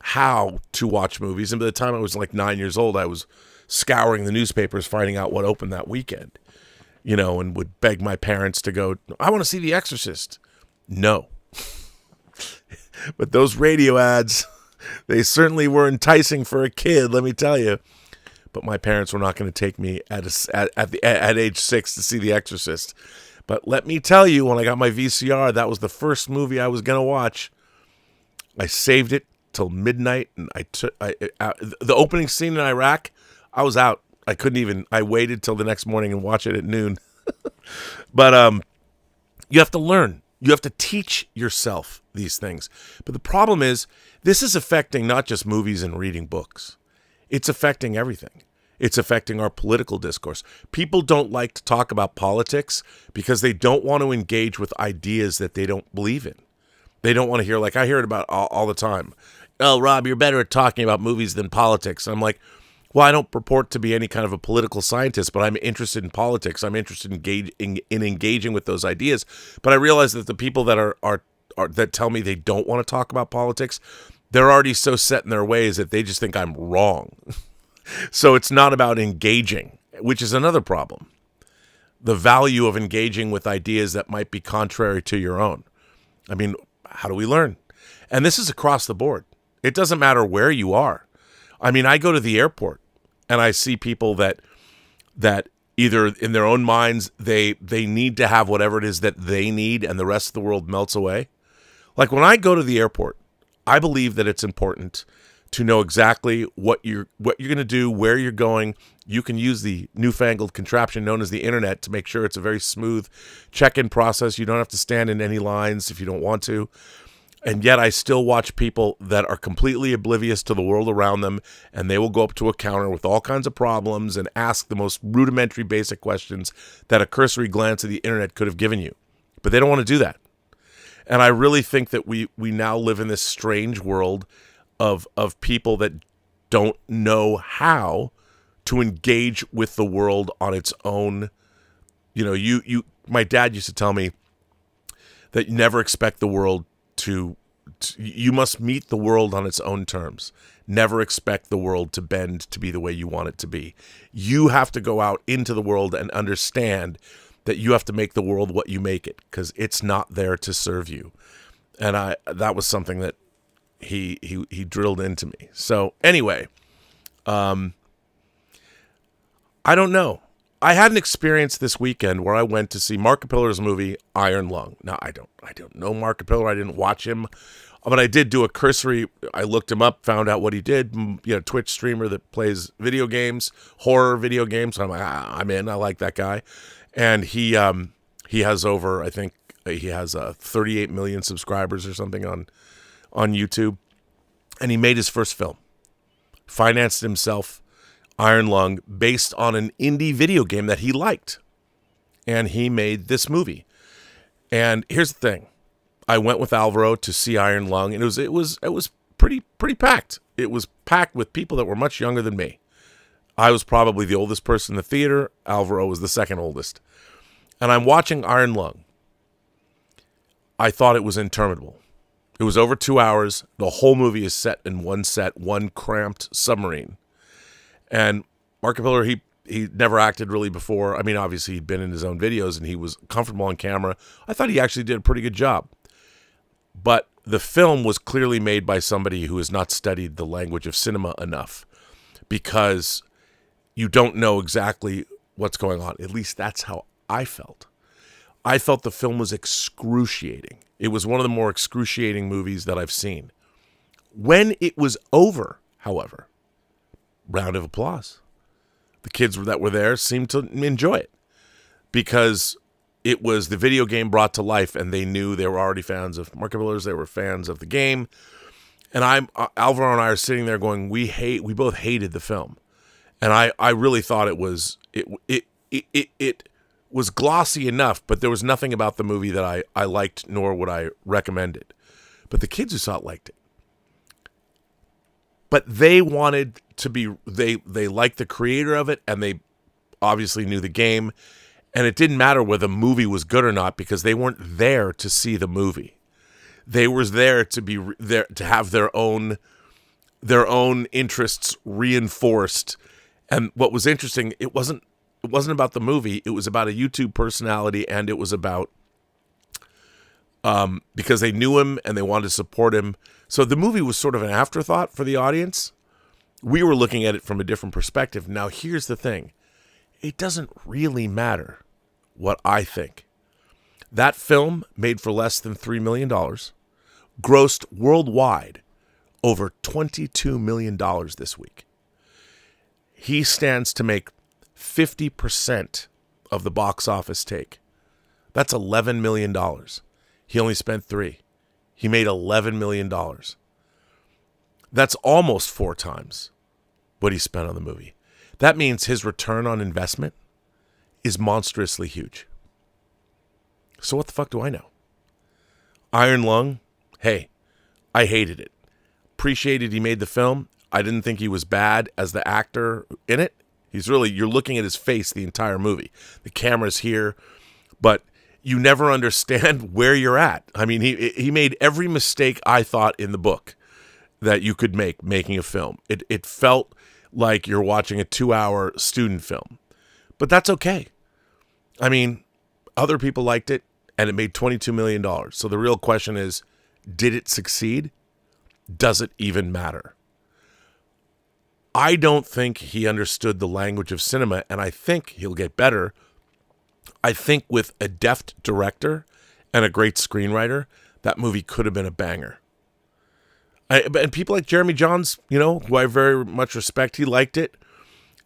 how to watch movies. And by the time I was like 9 years old, I was scouring the newspapers, finding out what opened that weekend, and would beg my parents to go, I want to see The Exorcist. No. But those radio ads, they certainly were enticing for a kid, let me tell you. But my parents were not going to take me at age 6 to see The Exorcist. But let me tell you, when I got my VCR, that was the first movie I was going to watch. I saved it till midnight, and the opening scene in Iraq, I was out. I waited till the next morning and watch it at noon. But you have to learn. You have to teach yourself these things. But the problem is, this is affecting not just movies and reading books. It's affecting everything. It's affecting our political discourse. People don't like to talk about politics because they don't want to engage with ideas that they don't believe in. They don't want to hear, like I hear it about all the time. Oh, Rob, you're better at talking about movies than politics. I'm like, well, I don't purport to be any kind of a political scientist, but I'm interested in politics. I'm interested in engaging with those ideas. But I realize that the people that are that tell me they don't want to talk about politics, they're already so set in their ways that they just think I'm wrong. So it's not about engaging, which is another problem. The value of engaging with ideas that might be contrary to your own. I mean, how do we learn? And this is across the board. It doesn't matter where you are. I mean, I go to the airport and I see people that either in their own minds, they need to have whatever it is that they need and the rest of the world melts away. Like when I go to the airport, I believe that it's important to know exactly what you're going to do, where you're going. You can use the newfangled contraption known as the internet to make sure it's a very smooth check-in process. You don't have to stand in any lines if you don't want to. And yet I still watch people that are completely oblivious to the world around them, and they will go up to a counter with all kinds of problems and ask the most rudimentary basic questions that a cursory glance at the internet could have given you. But they don't want to do that. And I really think that we now live in this strange world of people that don't know how to engage with the world on its own. My dad used to tell me that you never expect the world you must meet the world on its own terms. Never expect the world to bend to be the way you want it to be. You have to go out into the world and understand that you have to make the world what you make it, because it's not there to serve you. And that was something that he drilled into me. So anyway, I don't know. I had an experience this weekend where I went to see Mark Capillar's movie Iron Lung. Now I don't know Mark Capillar. I didn't watch him, but I did do a cursory. I looked him up, found out what he did. Twitch streamer that plays video games, horror video games. So I'm like, I'm in. I like that guy, and he has over, I think he has 38 million subscribers or something on YouTube, and he made his first film, financed himself. Iron Lung, based on an indie video game that he liked. And he made this movie. And here's the thing. I went with Alvaro to see Iron Lung, and it was pretty packed. It was packed with people that were much younger than me. I was probably the oldest person in the theater. Alvaro was the second oldest. And I'm watching Iron Lung. I thought it was interminable. It was over 2 hours. The whole movie is set in one cramped submarine. And Mark Capiller, he never acted really before. I mean, obviously he'd been in his own videos and he was comfortable on camera. I thought he actually did a pretty good job. But the film was clearly made by somebody who has not studied the language of cinema enough, because you don't know exactly what's going on. At least that's how I felt. I felt the film was excruciating. It was one of the more excruciating movies that I've seen. When it was over, however, round of applause. The kids that were there seemed to enjoy it because it was the video game brought to life, and they knew they were already fans of Mark Capiller's. They were fans of the game. And Alvaro and I are sitting there going, we both hated the film. And I really thought it was was glossy enough, but there was nothing about the movie that I liked, nor would I recommend it. But the kids who saw it liked it. But they wanted to be, they liked the creator of it, and they obviously knew the game. And it didn't matter whether the movie was good or not, because they weren't there to see the movie. They were there to be there to have their own interests reinforced. And what was interesting, it wasn't about the movie. It was about a YouTube personality, and it was about because they knew him and they wanted to support him. So the movie was sort of an afterthought for the audience. We were looking at it from a different perspective. Now, here's the thing. It doesn't really matter what I think. That film, made for less than $3 million, grossed worldwide over $22 million this week. He stands to make 50% of the box office take. That's $11 million. He only spent $3 million. He made $11 million. That's almost 4 times what he spent on the movie. That means his return on investment is monstrously huge. So what the fuck do I know? Iron Lung, hey, I hated it. Appreciated he made the film. I didn't think he was bad as the actor in it. He's really, you're looking at his face the entire movie. The camera's here, but you never understand where you're at. I mean, he made every mistake I thought in the book that you could make making a film. It felt like you're watching a 2-hour student film. But that's okay. I mean, other people liked it, and it made $22 million. So the real question is, did it succeed? Does it even matter? I don't think he understood the language of cinema, and I think he'll get better. I think with a deft director and a great screenwriter, that movie could have been a banger. And people like Jeremy Johns, who I very much respect, he liked it.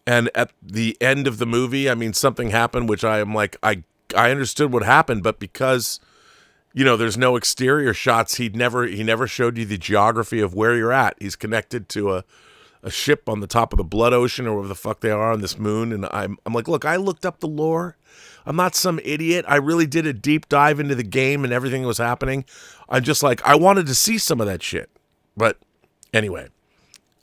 And at the end of the movie, I mean, something happened, which I am like, I understood what happened, but because, there's no exterior shots, he never showed you the geography of where you're at. He's connected to a ship on the top of the Blood Ocean or wherever the fuck they are on this moon. And I'm like, look, I looked up the lore. I'm not some idiot. I really did a deep dive into the game and everything that was happening. I'm just like, I wanted to see some of that shit. But anyway,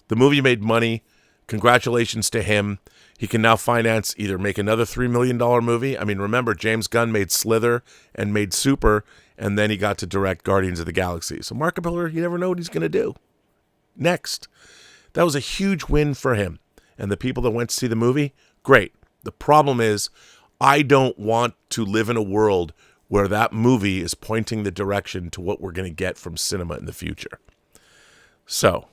the movie made money. Congratulations to him. He can now finance either make another $3 million movie. I mean, remember, James Gunn made Slither and made Super, and then he got to direct Guardians of the Galaxy. So Mark Capiller, you never know what he's going to do next. That was a huge win for him. And the people that went to see the movie, great. The problem is, I don't want to live in a world where that movie is pointing the direction to what we're going to get from cinema in the future. So,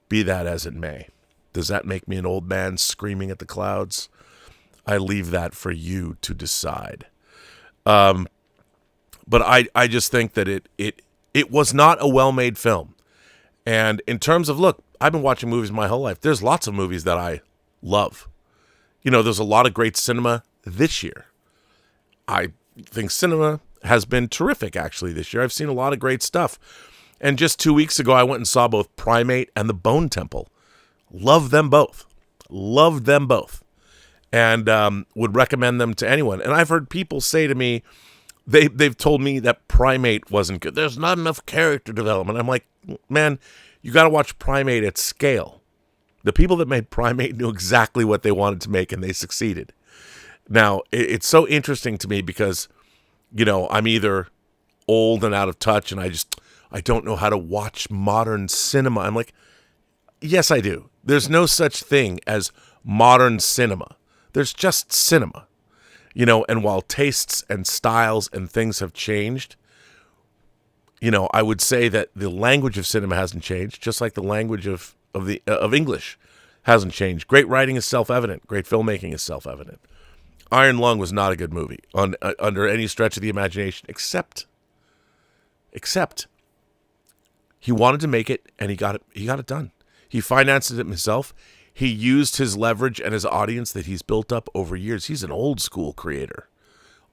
be that as it may. Does that make me an old man screaming at the clouds? I leave that for you to decide. But I just think that it was not a well-made film. And in terms of, look, I've been watching movies my whole life. There's lots of movies that I love. There's a lot of great cinema this year. I think cinema has been terrific, actually, this year. I've seen a lot of great stuff. And just 2 weeks ago, I went and saw both Primate and The Bone Temple. Love them both. Loved them both. And would recommend them to anyone. And I've heard people say to me, they've told me that Primate wasn't good. There's not enough character development. I'm like, man, you got to watch Primate at scale. The people that made Primate knew exactly what they wanted to make, and they succeeded. Now, it's so interesting to me because, I'm either old and out of touch, and I don't know how to watch modern cinema. I'm like, yes, I do. There's no such thing as modern cinema. There's just cinema. And while tastes and styles and things have changed, I would say that the language of cinema hasn't changed, just like the language of English hasn't changed. Great writing is self-evident. Great filmmaking is self-evident. Iron Lung was not a good movie under any stretch of the imagination, except he wanted to make it, and he got it done. He financed it himself. He used his leverage and his audience that he's built up over years. He's an old school creator,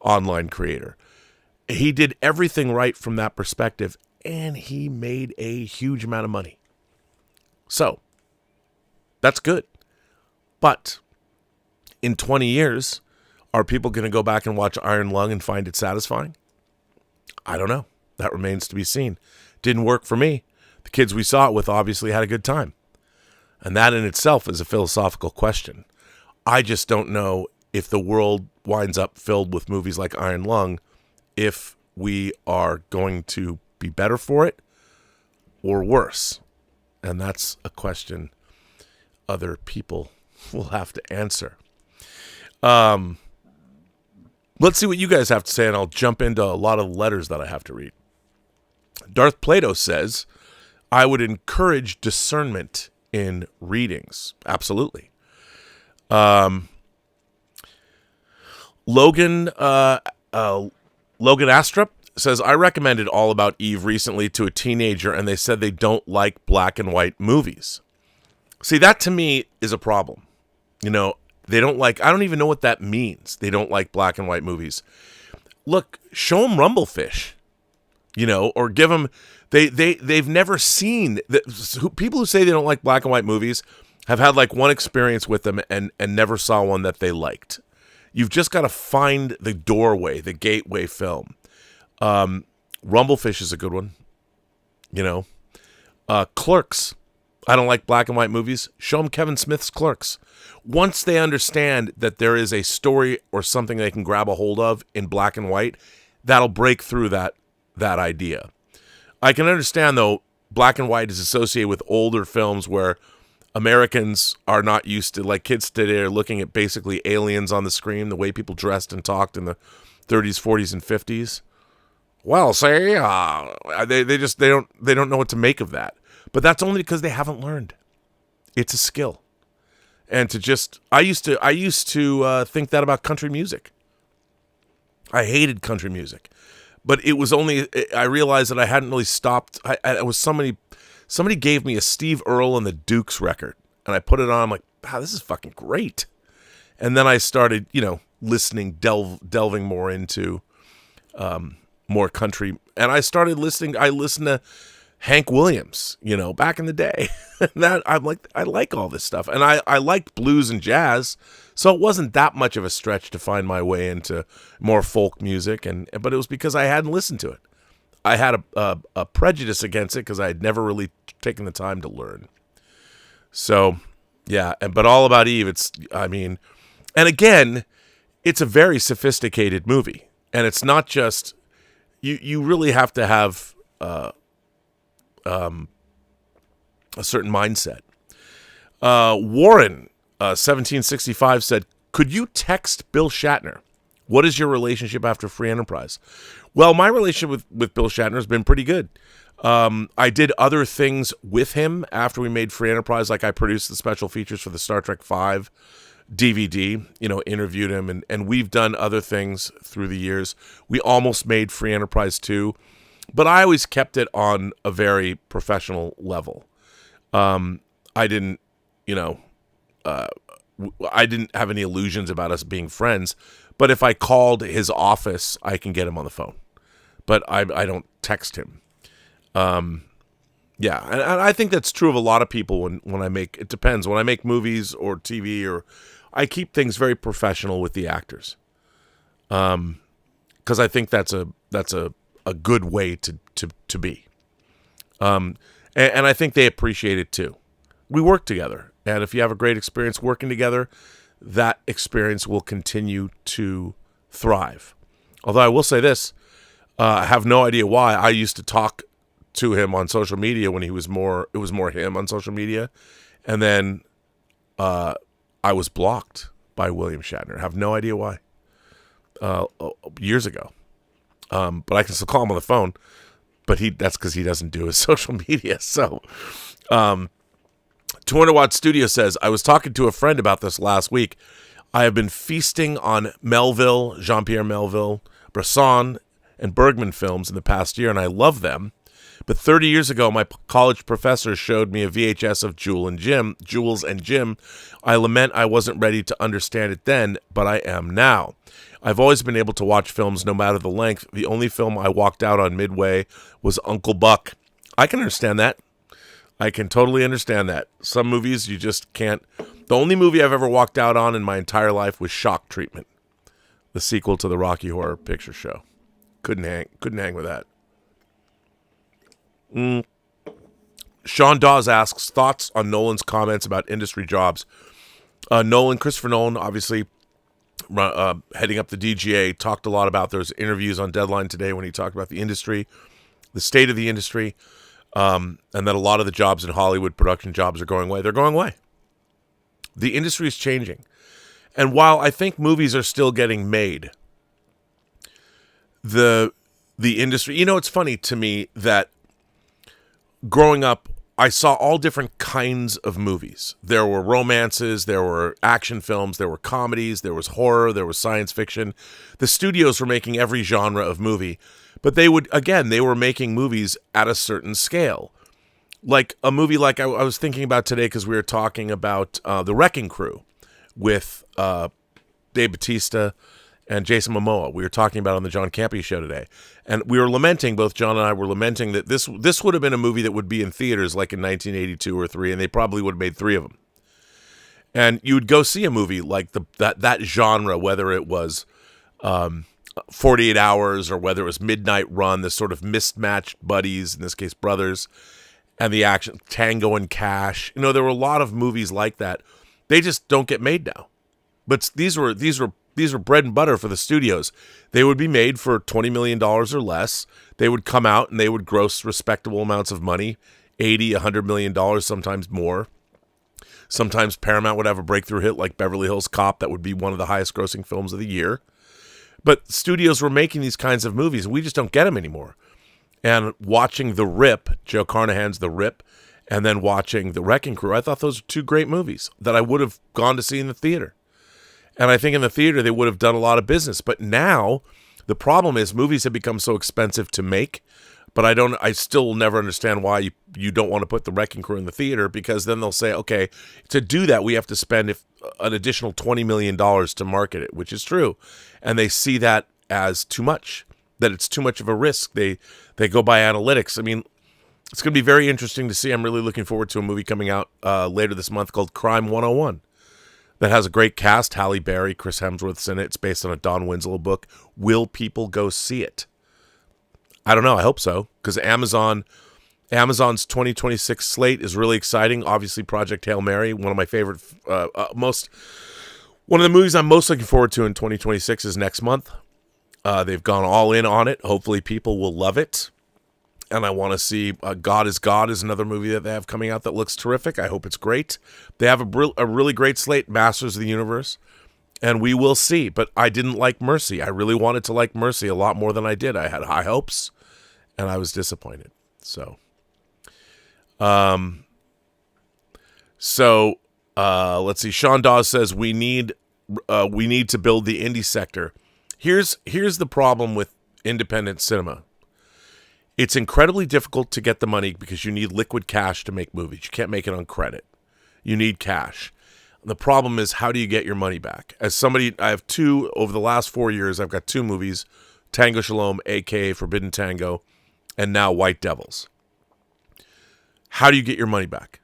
online creator. He did everything right from that perspective, and he made a huge amount of money. So, that's good. But in 20 years, are people going to go back and watch Iron Lung and find it satisfying? I don't know. That remains to be seen. Didn't work for me. The kids we saw it with obviously had a good time. And that in itself is a philosophical question. I just don't know if the world winds up filled with movies like Iron Lung, if we are going to be better for it or worse. And that's a question other people will have to answer. Let's see what you guys have to say, and I'll jump into a lot of letters that I have to read. Darth Plato says, I would encourage discernment in readings. Absolutely. Logan Astrup says, I recommended All About Eve recently to a teenager, and they said they don't like black and white movies. See, that to me is a problem. They don't like, I don't even know what that means. They don't like black and white movies. Look, show them Rumblefish, or give them, they've never seen, people who say they don't like black and white movies have had like one experience with them and never saw one that they liked. You've just got to find the doorway, the gateway film. Rumblefish is a good one, Clerks. I don't like black and white movies. Show them Kevin Smith's Clerks. Once they understand that there is a story or something they can grab a hold of in black and white, that'll break through that idea. I can understand, though, black and white is associated with older films where Americans are not used to, like kids today are looking at basically aliens on the screen, the way people dressed and talked in the 30s, 40s, and 50s. Well, say, they don't know what to make of that. But that's only because they haven't learned. It's a skill. And I used to think that about country music. I hated country music. But it was only, I realized that I hadn't really stopped. I was somebody gave me a Steve Earle and the Dukes record. And I put it on, I'm like, wow, this is fucking great. And then I started, listening, delving more into more country. And I listened to Hank Williams, back in the day. That I'm like, I like all this stuff. And I liked blues and jazz. So it wasn't that much of a stretch to find my way into more folk music. But it was because I hadn't listened to it. I had a prejudice against it because I had never really taken the time to learn. So, yeah. But All About Eve, and again, it's a very sophisticated movie. And it's not just, you really have to have a certain mindset. Warren, 1765 said, could you text Bill Shatner? What is your relationship after Free Enterprise? Well, my relationship with Bill Shatner has been pretty good. I did other things with him after we made Free Enterprise, like I produced the special features for the Star Trek V DVD, interviewed him, and we've done other things through the years. We almost made Free Enterprise 2, but I always kept it on a very professional level. I didn't have any illusions about us being friends, but if I called his office, I can get him on the phone. But I don't text him. Yeah, and I think that's true of a lot of people when I make, it depends, when I make movies or TV, or I keep things very professional with the actors. because I think that's a good way to be. And I think they appreciate it too. We work together, and if you have a great experience working together, that experience will continue to thrive. Although I will say this, I have no idea why. I used to talk to him on social media when it was more him on social media, and then I was blocked by William Shatner. I have no idea why. Years ago. But I can still call him on the phone, but that's because he doesn't do his social media. So 200 Watt Studio says, I was talking to a friend about this last week. I have been feasting on Melville, Jean-Pierre Melville, Bresson, and Bergman films in the past year, and I love them. But 30 years ago, my college professor showed me a VHS of Jules and Jim. I lament I wasn't ready to understand it then, but I am now. I've always been able to watch films no matter the length. The only film I walked out on midway was Uncle Buck. I can understand that. I can totally understand that. Some movies you just can't. The only movie I've ever walked out on in my entire life was Shock Treatment, the sequel to the Rocky Horror Picture Show. Couldn't hang with that. Sean Dawes asks thoughts on Nolan's comments about industry jobs. Christopher Nolan, obviously heading up the DGA, talked a lot about those interviews on Deadline today when he talked about the industry, the state of the industry, and that a lot of the jobs in Hollywood, production jobs, are going away. They're going away. The industry is changing. And while I think movies are still getting made, the industry, it's funny to me that growing up, I saw all different kinds of movies. There were romances, there were action films, there were comedies, there was horror, there was science fiction. The studios were making every genre of movie, but they were making movies at a certain scale. Like a movie like I was thinking about today because we were talking about The Wrecking Crew with Dave Bautista and Jason Momoa. We were talking about it on the John Campea show today. And we were lamenting, both John and I were lamenting, that this would have been a movie that would be in theaters like in 1982 or 3, and they probably would have made 3 of them. And you would go see a movie like that genre, whether it was 48 Hours or whether it was Midnight Run, this sort of mismatched buddies, in this case brothers, and the action, Tango and Cash. There were a lot of movies like that. They just don't get made now. But these were bread and butter for the studios. They would be made for $20 million or less. They would come out and they would gross respectable amounts of money, $80, $100 million, sometimes more. Sometimes Paramount would have a breakthrough hit like Beverly Hills Cop that would be one of the highest grossing films of the year. But studios were making these kinds of movies. We just don't get them anymore. And watching The Rip, Joe Carnahan's The Rip, and then watching The Wrecking Crew, I thought those were 2 great movies that I would have gone to see in the theater. And I think in the theater they would have done a lot of business. But now the problem is movies have become so expensive to make. But I still will never understand why you don't want to put The Wrecking Crew in the theater, because then they'll say, okay, to do that we have to spend an additional $20 million to market it, which is true. And they see that as too much, that it's too much of a risk. They go by analytics. I mean, it's going to be very interesting to see. I'm really looking forward to a movie coming out later this month called Crime 101. That has a great cast. Halle Berry, Chris Hemsworth's in it. It's based on a Don Winslow book. Will people go see it? I don't know. I hope so, because Amazon's 2026 slate is really exciting. Obviously, Project Hail Mary, one of my favorite, one of the movies I'm most looking forward to in 2026 is next month. They've gone all in on it. Hopefully, people will love it. And I want to see God is God is another movie that they have coming out that looks terrific. I hope it's great. They have a really great slate, Masters of the Universe, and we will see. But I didn't like Mercy. I really wanted to like Mercy a lot more than I did. I had high hopes, and I was disappointed. So, let's see. Sean Dawes says we need to build the indie sector. Here's the problem with independent cinema. It's incredibly difficult to get the money because you need liquid cash to make movies. You can't make it on credit. You need cash. The problem is, how do you get your money back? As somebody, I have 2, over the last 4 years, I've got 2 movies, Tango Shalom, a.k.a. Forbidden Tango, and now White Devils. How do you get your money back?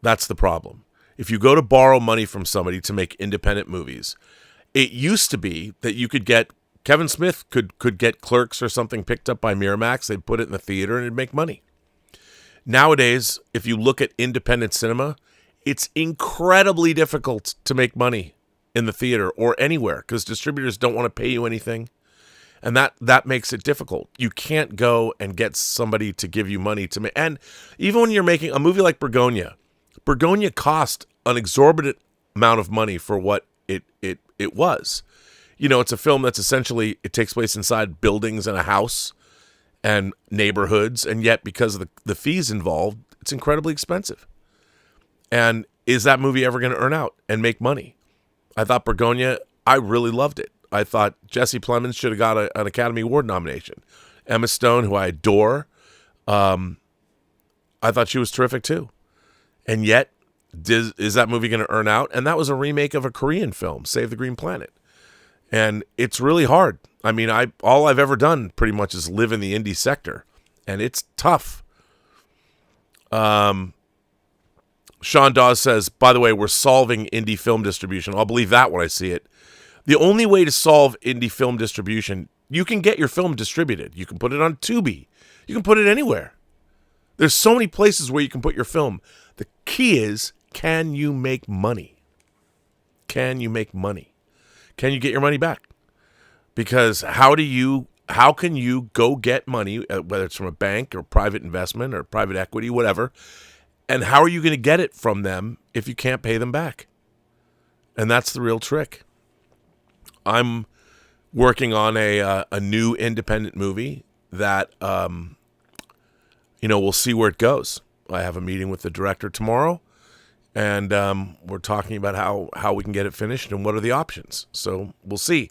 That's the problem. If you go to borrow money from somebody to make independent movies, it used to be that you could get Kevin Smith could get Clerks or something picked up by Miramax. They'd put it in the theater and it'd make money. Nowadays, if you look at independent cinema, it's incredibly difficult to make money in the theater or anywhere because distributors don't want to pay you anything. And that makes it difficult. You can't go and get somebody to give you money to make. And even when you're making a movie like Burgonia cost an exorbitant amount of money for what it was. You know, it's a film that's essentially, it takes place inside buildings and a house and neighborhoods, and yet because of the fees involved, it's incredibly expensive. And is that movie ever going to earn out and make money? I thought Burgonia, I really loved it. I thought Jesse Plemons should have got an Academy Award nomination. Emma Stone, who I adore, I thought she was terrific too. And yet, is that movie going to earn out? And that was a remake of a Korean film, Save the Green Planet. And it's really hard. I mean, all I've ever done pretty much is live in the indie sector, and it's tough. Sean Dawes says, by the way, we're solving indie film distribution. I'll believe that when I see it. The only way to solve indie film distribution, you can get your film distributed. You can put it on Tubi. You can put it anywhere. There's so many places where you can put your film. The key is, can you make money? Can you make money? Can you get your money back? Because how can you go get money, whether it's from a bank or private investment or private equity, whatever, and how are you going to get it from them if you can't pay them back? And that's the real trick. I'm working on a new independent movie that, we'll see where it goes. I have a meeting with the director tomorrow, and we're talking about how we can get it finished and what are the options. So we'll see.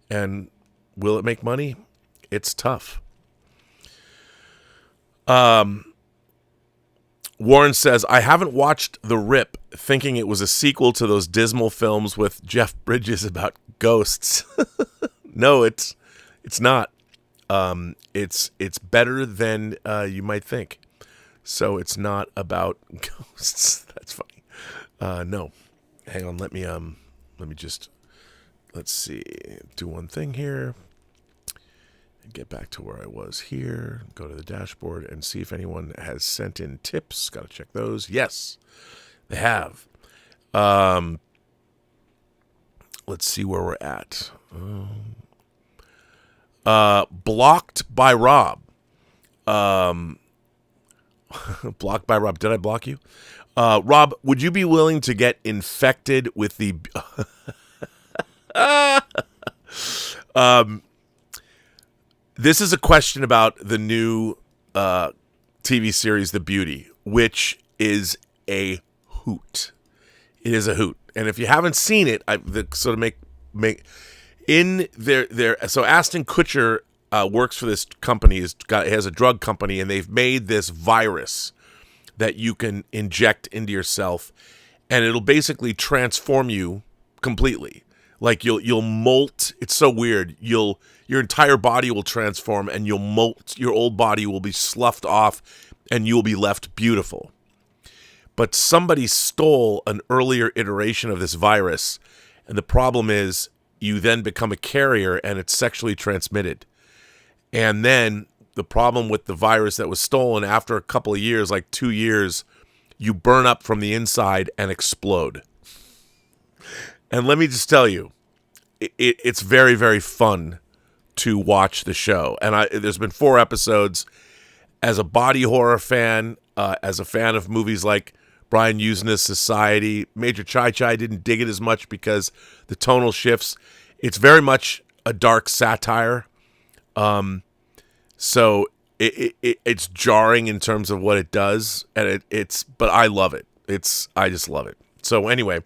And will it make money? It's tough. Warren says, I haven't watched The Rip, thinking it was a sequel to those dismal films with Jeff Bridges about ghosts. No, it's not. It's better than you might think. So it's not about ghosts. That's funny. No, hang on. Let me just, let's see, do one thing here. Get back to where I was here. Go to the dashboard and see if anyone has sent in tips. Got to check those. Yes, they have. Let's see where we're at. Blocked by Rob. Blocked by Rob. Did I block you? Rob, would you be willing to get infected with the... This is a question about the new TV series, The Beauty, which is a hoot. It is a hoot. And if you haven't seen it, so Ashton Kutcher works for this company. Has a drug company, and they've made this virus that you can inject into yourself, and it'll basically transform you completely. Like you'll molt. It's so weird. Your entire body will transform, and you'll molt. Your old body will be sloughed off, and you'll be left beautiful. But somebody stole an earlier iteration of this virus, and the problem is you then become a carrier, and it's sexually transmitted. And then the problem with the virus that was stolen, after a couple of years, like 2 years, you burn up from the inside and explode. And let me just tell you, it's very, very fun to watch the show. And there's been 4 episodes. As a body horror fan, as a fan of movies like Brian Usna's Society, Major Chai Chai didn't dig it as much because the tonal shifts. It's very much a dark satire. So it's jarring in terms of what it does, and but I love it. I just love it. So anyway,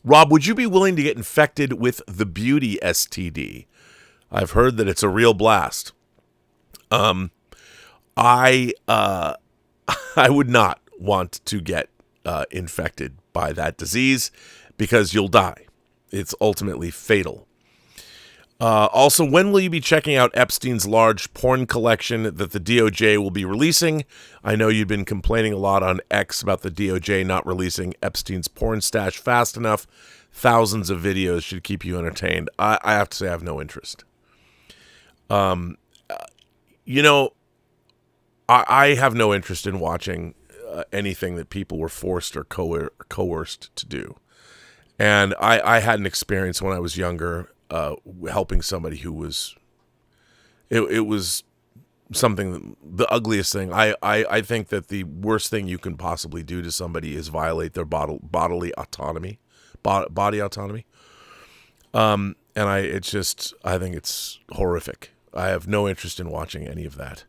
Rob, would you be willing to get infected with the Beauty STD? I've heard that it's a real blast. I would not want to get infected by that disease because you'll die. It's ultimately fatal. Also, when will you be checking out Epstein's large porn collection that the DOJ will be releasing? I know you've been complaining a lot on X about the DOJ not releasing Epstein's porn stash fast enough. Thousands of videos should keep you entertained. I have to say I have no interest. You know, I have no interest in watching anything that people were forced or coerced to do. And I had an experience when I was younger helping somebody who was, it was something, the ugliest thing. I think that the worst thing you can possibly do to somebody is violate their bodily autonomy, body autonomy. And I think it's horrific. I have no interest in watching any of that.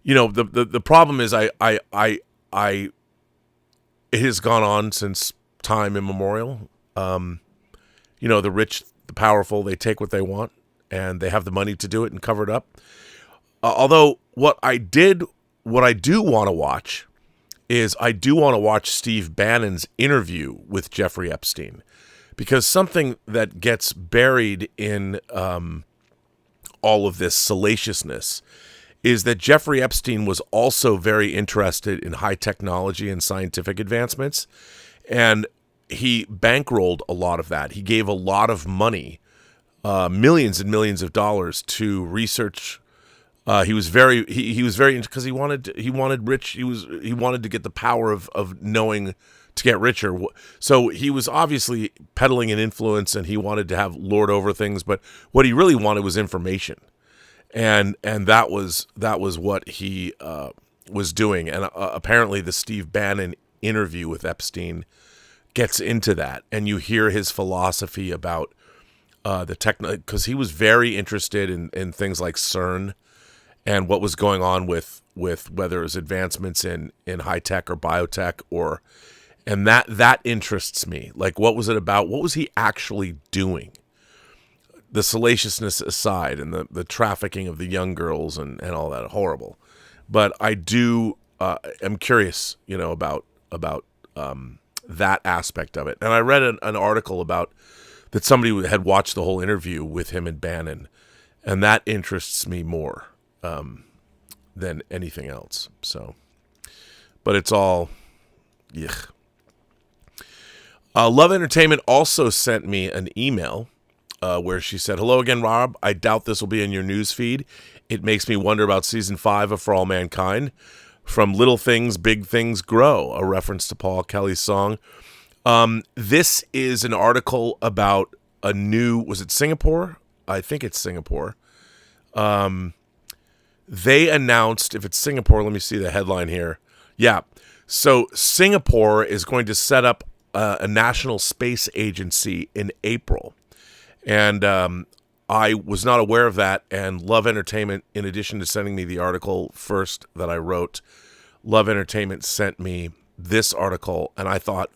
You know, the problem is it has gone on since time immemorial. You know, the rich, the powerful, they take what they want and they have the money to do it and cover it up. Although what I do want to watch is I do want to watch Steve Bannon's interview with Jeffrey Epstein, because something that gets buried in all of this salaciousness is that Jeffrey Epstein was also very interested in high technology and scientific advancements, and he bankrolled a lot of that. He gave a lot of money, millions and millions of dollars, to research. He was very because he wanted to get the power of knowing to get richer. So he was obviously peddling an influence, and he wanted to have lord over things. But what he really wanted was information, and that was what he was doing. And apparently, the Steve Bannon interview with Epstein gets into that, and you hear his philosophy about the because he was very interested in things like CERN and what was going on with whether it was advancements in high tech or biotech and that interests me. Like, what was it about? What was he actually doing? The salaciousness aside, and the trafficking of the young girls and all that, horrible. But I do am curious, you know, about that aspect of it. And I read an article about that somebody had watched the whole interview with him and Bannon, and that interests me more than anything else. So, but it's all, yuck. Love Entertainment also sent me an email where she said, "Hello again, Rob. I doubt this will be in your news feed. It makes me wonder about season 5 of For All Mankind. From little things, big things grow," a reference to Paul Kelly's song. This is an article about a new, was it Singapore? I think it's Singapore. They announced, if it's Singapore, let me see the headline here. Yeah. So Singapore is going to set up a national space agency in April. And I was not aware of that. And Love Entertainment, in addition to sending me the article first that I wrote, Love Entertainment sent me this article. And I thought,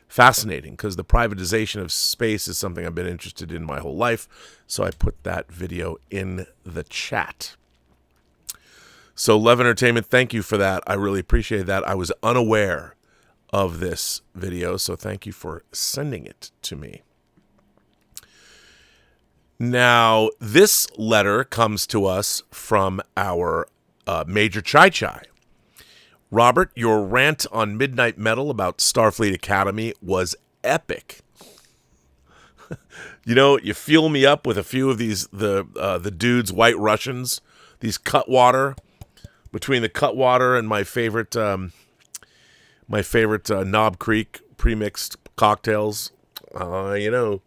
fascinating, because the privatization of space is something I've been interested in my whole life. So I put that video in the chat. So Love Entertainment, thank you for that. I really appreciate that. I was unaware of this video, so thank you for sending it to me. Now, this letter comes to us from our Major Chai Chai. Robert, your rant on Midnight Metal about Starfleet Academy was epic. You know, you fuel me up with a few of these, the dudes, White Russians, these Cutwater, between the Cutwater and my favorite Knob Creek premixed cocktails. You know,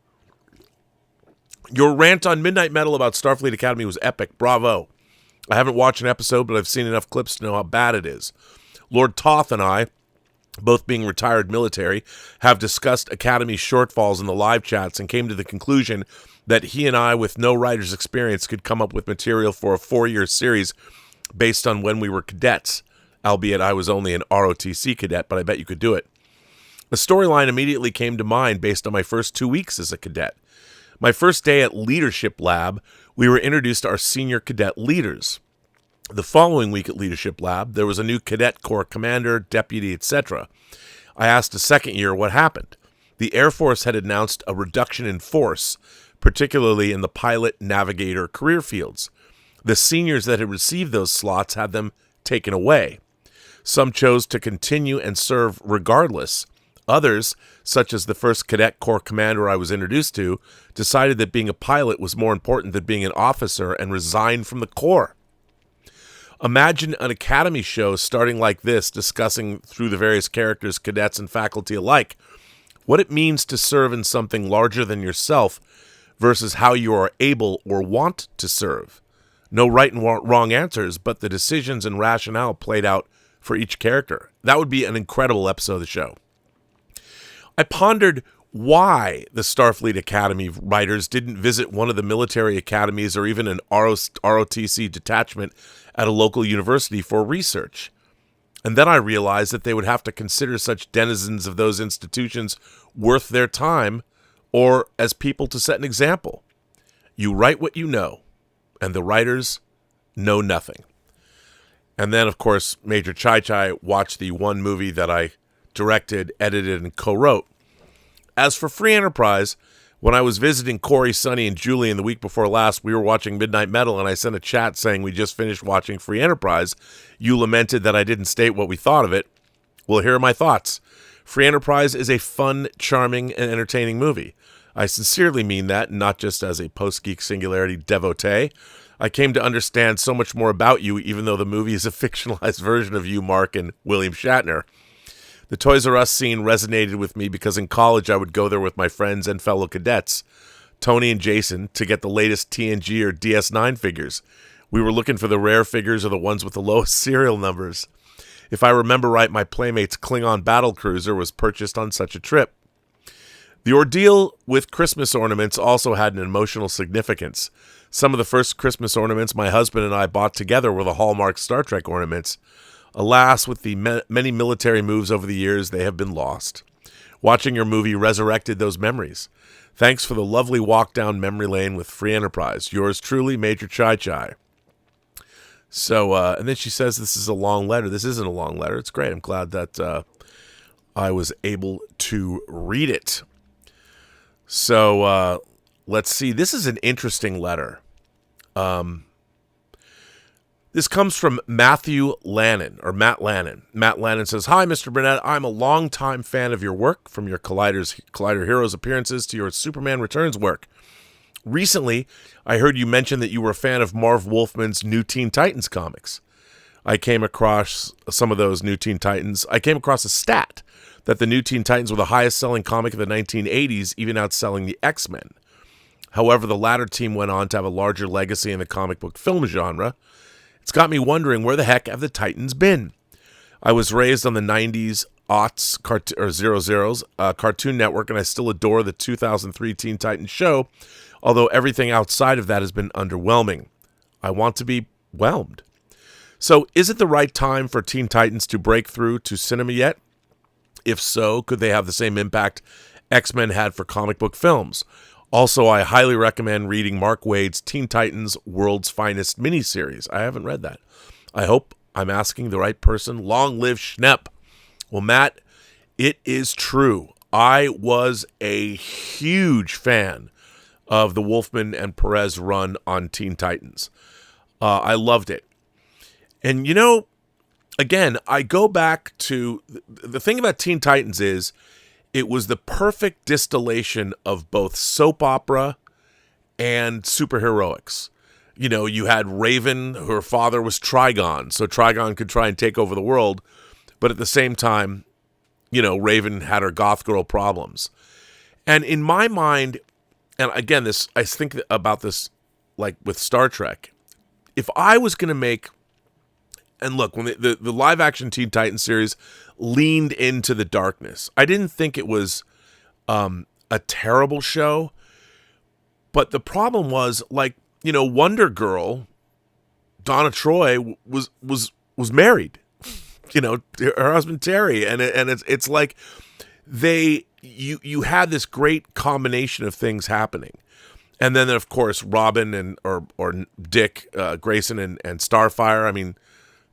your rant on Midnight Metal about Starfleet Academy was epic. Bravo. I haven't watched an episode, but I've seen enough clips to know how bad it is. Lord Toth and I, both being retired military, have discussed Academy shortfalls in the live chats and came to the conclusion that he and I, with no writer's experience, could come up with material for a 4-year series based on when we were cadets, albeit I was only an ROTC cadet, but I bet you could do it. A storyline immediately came to mind based on my first 2 weeks as a cadet. My first day at Leadership Lab, we were introduced to our senior cadet leaders. The following week at Leadership Lab, there was a new cadet corps commander, deputy, etc. I asked a second year what happened. The Air Force had announced a reduction in force, particularly in the pilot, navigator career fields. The seniors that had received those slots had them taken away. Some chose to continue and serve regardless Others, such as the first Cadet Corps commander I was introduced to, decided that being a pilot was more important than being an officer and resigned from the Corps. Imagine an academy show starting like this, discussing through the various characters, cadets, and faculty alike, what it means to serve in something larger than yourself versus how you are able or want to serve. No right and wrong answers, but the decisions and rationale played out for each character. That would be an incredible episode of the show. I pondered why the Starfleet Academy writers didn't visit one of the military academies or even an ROTC detachment at a local university for research. And then I realized that they would have to consider such denizens of those institutions worth their time or as people to set an example. You write what you know, and the writers know nothing. And then, of course, Major Chai Chai watched the one movie that I directed, edited, and co-wrote. As for Free Enterprise, when I was visiting Corey, Sonny, and Julian the week before last, we were watching Midnight Metal, and I sent a chat saying we just finished watching Free Enterprise. You lamented that I didn't state what we thought of it. Well, here are my thoughts. Free Enterprise is a fun, charming, and entertaining movie. I sincerely mean that, not just as a Post-Geek Singularity devotee. I came to understand so much more about you, even though the movie is a fictionalized version of you, Mark, and William Shatner. The Toys R Us scene resonated with me because in college I would go there with my friends and fellow cadets, Tony and Jason, to get the latest TNG or DS9 figures. We were looking for the rare figures or the ones with the lowest serial numbers. If I remember right, my Playmate's Klingon battlecruiser was purchased on such a trip. The ordeal with Christmas ornaments also had an emotional significance. Some of the first Christmas ornaments my husband and I bought together were the Hallmark Star Trek ornaments. Alas, with the many military moves over the years, they have been lost. Watching your movie resurrected those memories. Thanks for the lovely walk down memory lane with Free Enterprise. Yours truly, Major Chai Chai. So, and then she says this is a long letter. This isn't a long letter. It's great. I'm glad that I was able to read it. So, let's see. This is an interesting letter. This comes from Matthew Lannon, or Matt Lannon. Matt Lannon says, "Hi, Mr. Burnett. I'm a longtime fan of your work, from your Collider Heroes appearances to your Superman Returns work. Recently, I heard you mention that you were a fan of Marv Wolfman's New Teen Titans comics. I came across some of those New Teen Titans. I came across a stat that the New Teen Titans were the highest-selling comic of the 1980s, even outselling the X-Men. However, the latter team went on to have a larger legacy in the comic book film genre. It's got me wondering, where the heck have the Titans been? I was raised on the 90s aughts Cartoon Network, and I still adore the 2003 Teen Titans show, although everything outside of that has been underwhelming. I want to be whelmed. So, is it the right time for Teen Titans to break through to cinema yet? If so, could they have the same impact X-Men had for comic book films? Also, I highly recommend reading Mark Waid's Teen Titans World's Finest miniseries. I haven't read that. I hope I'm asking the right person. Long live Schnepp." Well, Matt, it is true. I was a huge fan of the Wolfman and Perez run on Teen Titans. I loved it. And, you know, again, I go back to the thing about Teen Titans is it was the perfect distillation of both soap opera and superheroics. You know, you had Raven, her father was Trigon, so Trigon could try and take over the world, but at the same time, you know, Raven had her goth girl problems. And in my mind, and again, I think about this like with Star Trek, if I was going to make, and look, when the live-action Teen Titans series leaned into the darkness, I didn't think it was a terrible show, but the problem was, like, you know, Wonder Girl, Donna Troy was married, you know, her husband Terry, and it's like you had this great combination of things happening. And then, of course, Robin and or Dick Grayson and Starfire. I mean,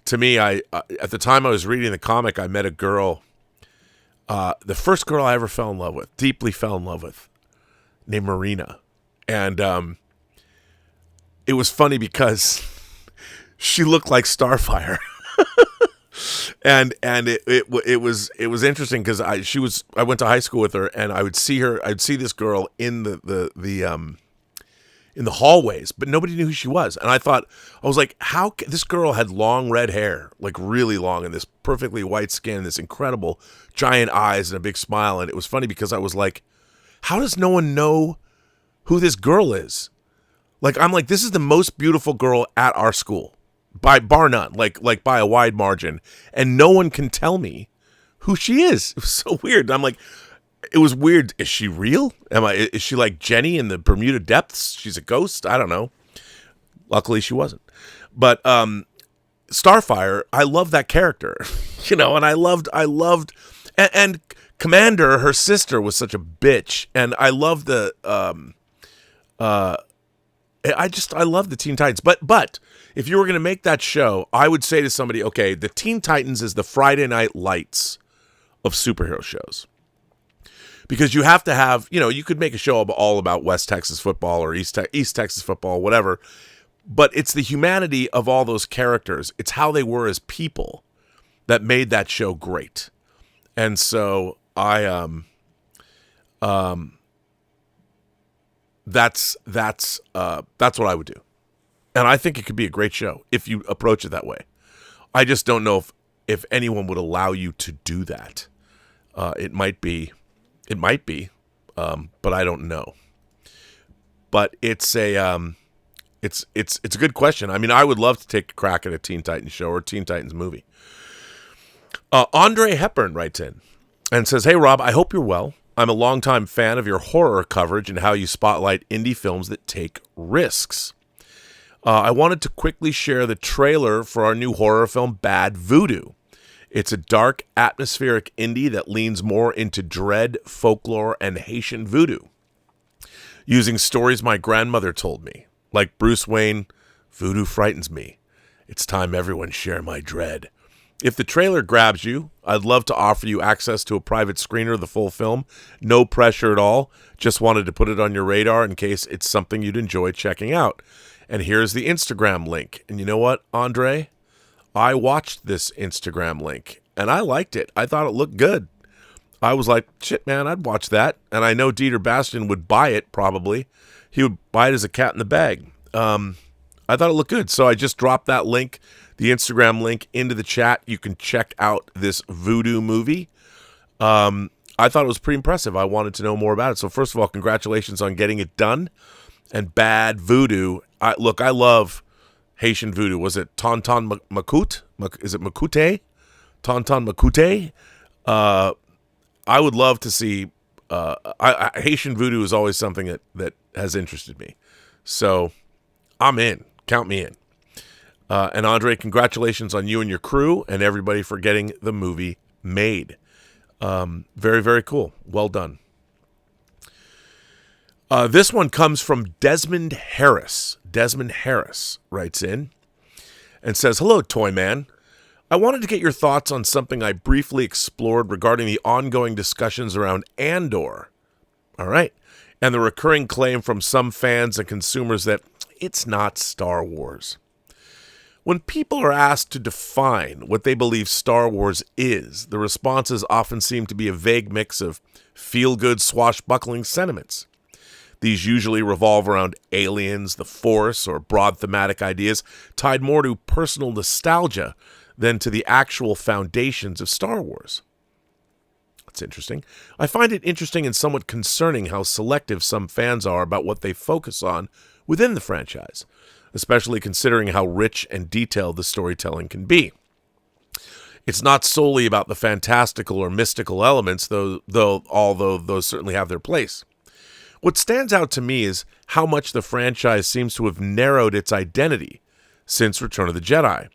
to me, I at the time I was reading the comic, I met a girl, the first girl I ever deeply fell in love with, named Marina. And it was funny because she looked like Starfire. it was interesting because I went to high school with her, and I'd see this girl in the hallways, but nobody knew who she was. And I was like, this girl had long red hair, like really long, and this perfectly white skin, this incredible giant eyes and a big smile. And it was funny because I was like, how does no one know who this girl is? Like, I'm like, this is the most beautiful girl at our school, by bar none, like by a wide margin, and no one can tell me who she is. It was so weird. I'm like, it was weird. Is she real? Is she like Jenny in the Bermuda depths? She's a ghost? I don't know. Luckily she wasn't. But Starfire, I love that character. And I loved and Commander, her sister, was such a bitch, and I love I love the Teen Titans. But if you were going to make that show, I would say to somebody, okay, the Teen Titans is the Friday Night Lights of superhero shows. Because you have to have, you could make a show all about West Texas football or East Texas football, whatever. But it's the humanity of all those characters. It's how they were as people that made that show great. And so that's what I would do. And I think it could be a great show if you approach it that way. I just don't know if anyone would allow you to do that. It might be, but I don't know. But it's a good question. I mean, I would love to take a crack at a Teen Titans show or a Teen Titans movie. Andre Hepburn writes in and says, "Hey Rob, I hope you're well. I'm a longtime fan of your horror coverage and how you spotlight indie films that take risks. I wanted to quickly share the trailer for our new horror film, Bad Voodoo. It's a dark, atmospheric indie that leans more into dread, folklore, and Haitian voodoo, using stories my grandmother told me. Like Bruce Wayne, voodoo frightens me. It's time everyone share my dread. If the trailer grabs you, I'd love to offer you access to a private screener of the full film. No pressure at all. Just wanted to put it on your radar in case it's something you'd enjoy checking out. And here's the Instagram link." And you know what, Andre? I watched this Instagram link, and I liked it. I thought it looked good. I was like, shit, man, I'd watch that. And I know Dieter Bastian would buy it, probably. He would buy it as a cat in the bag. I thought it looked good. So I just dropped that link, the Instagram link, into the chat. You can check out this voodoo movie. I thought it was pretty impressive. I wanted to know more about it. So first of all, congratulations on getting it done. And Bad Voodoo. I love Haitian voodoo. Was it Tonton Makut? Is it Makute? Tonton Makute? I would love to see. Haitian voodoo is always something that has interested me. So I'm in. Count me in. And Andre, congratulations on you and your crew and everybody for getting the movie made. Very, very cool. Well done. This one comes from Desmond Harris. Desmond Harris writes in and says, "Hello, Toy Man. I wanted to get your thoughts on something I briefly explored regarding the ongoing discussions around Andor. All right. And the recurring claim from some fans and consumers that it's not Star Wars. When people are asked to define what they believe Star Wars is, the responses often seem to be a vague mix of feel-good swashbuckling sentiments. These usually revolve around aliens, the Force, or broad thematic ideas tied more to personal nostalgia than to the actual foundations of Star Wars. That's interesting. I find it interesting and somewhat concerning how selective some fans are about what they focus on within the franchise, especially considering how rich and detailed the storytelling can be. It's not solely about the fantastical or mystical elements, although those certainly have their place. What stands out to me is how much the franchise seems to have narrowed its identity since Return of the Jedi.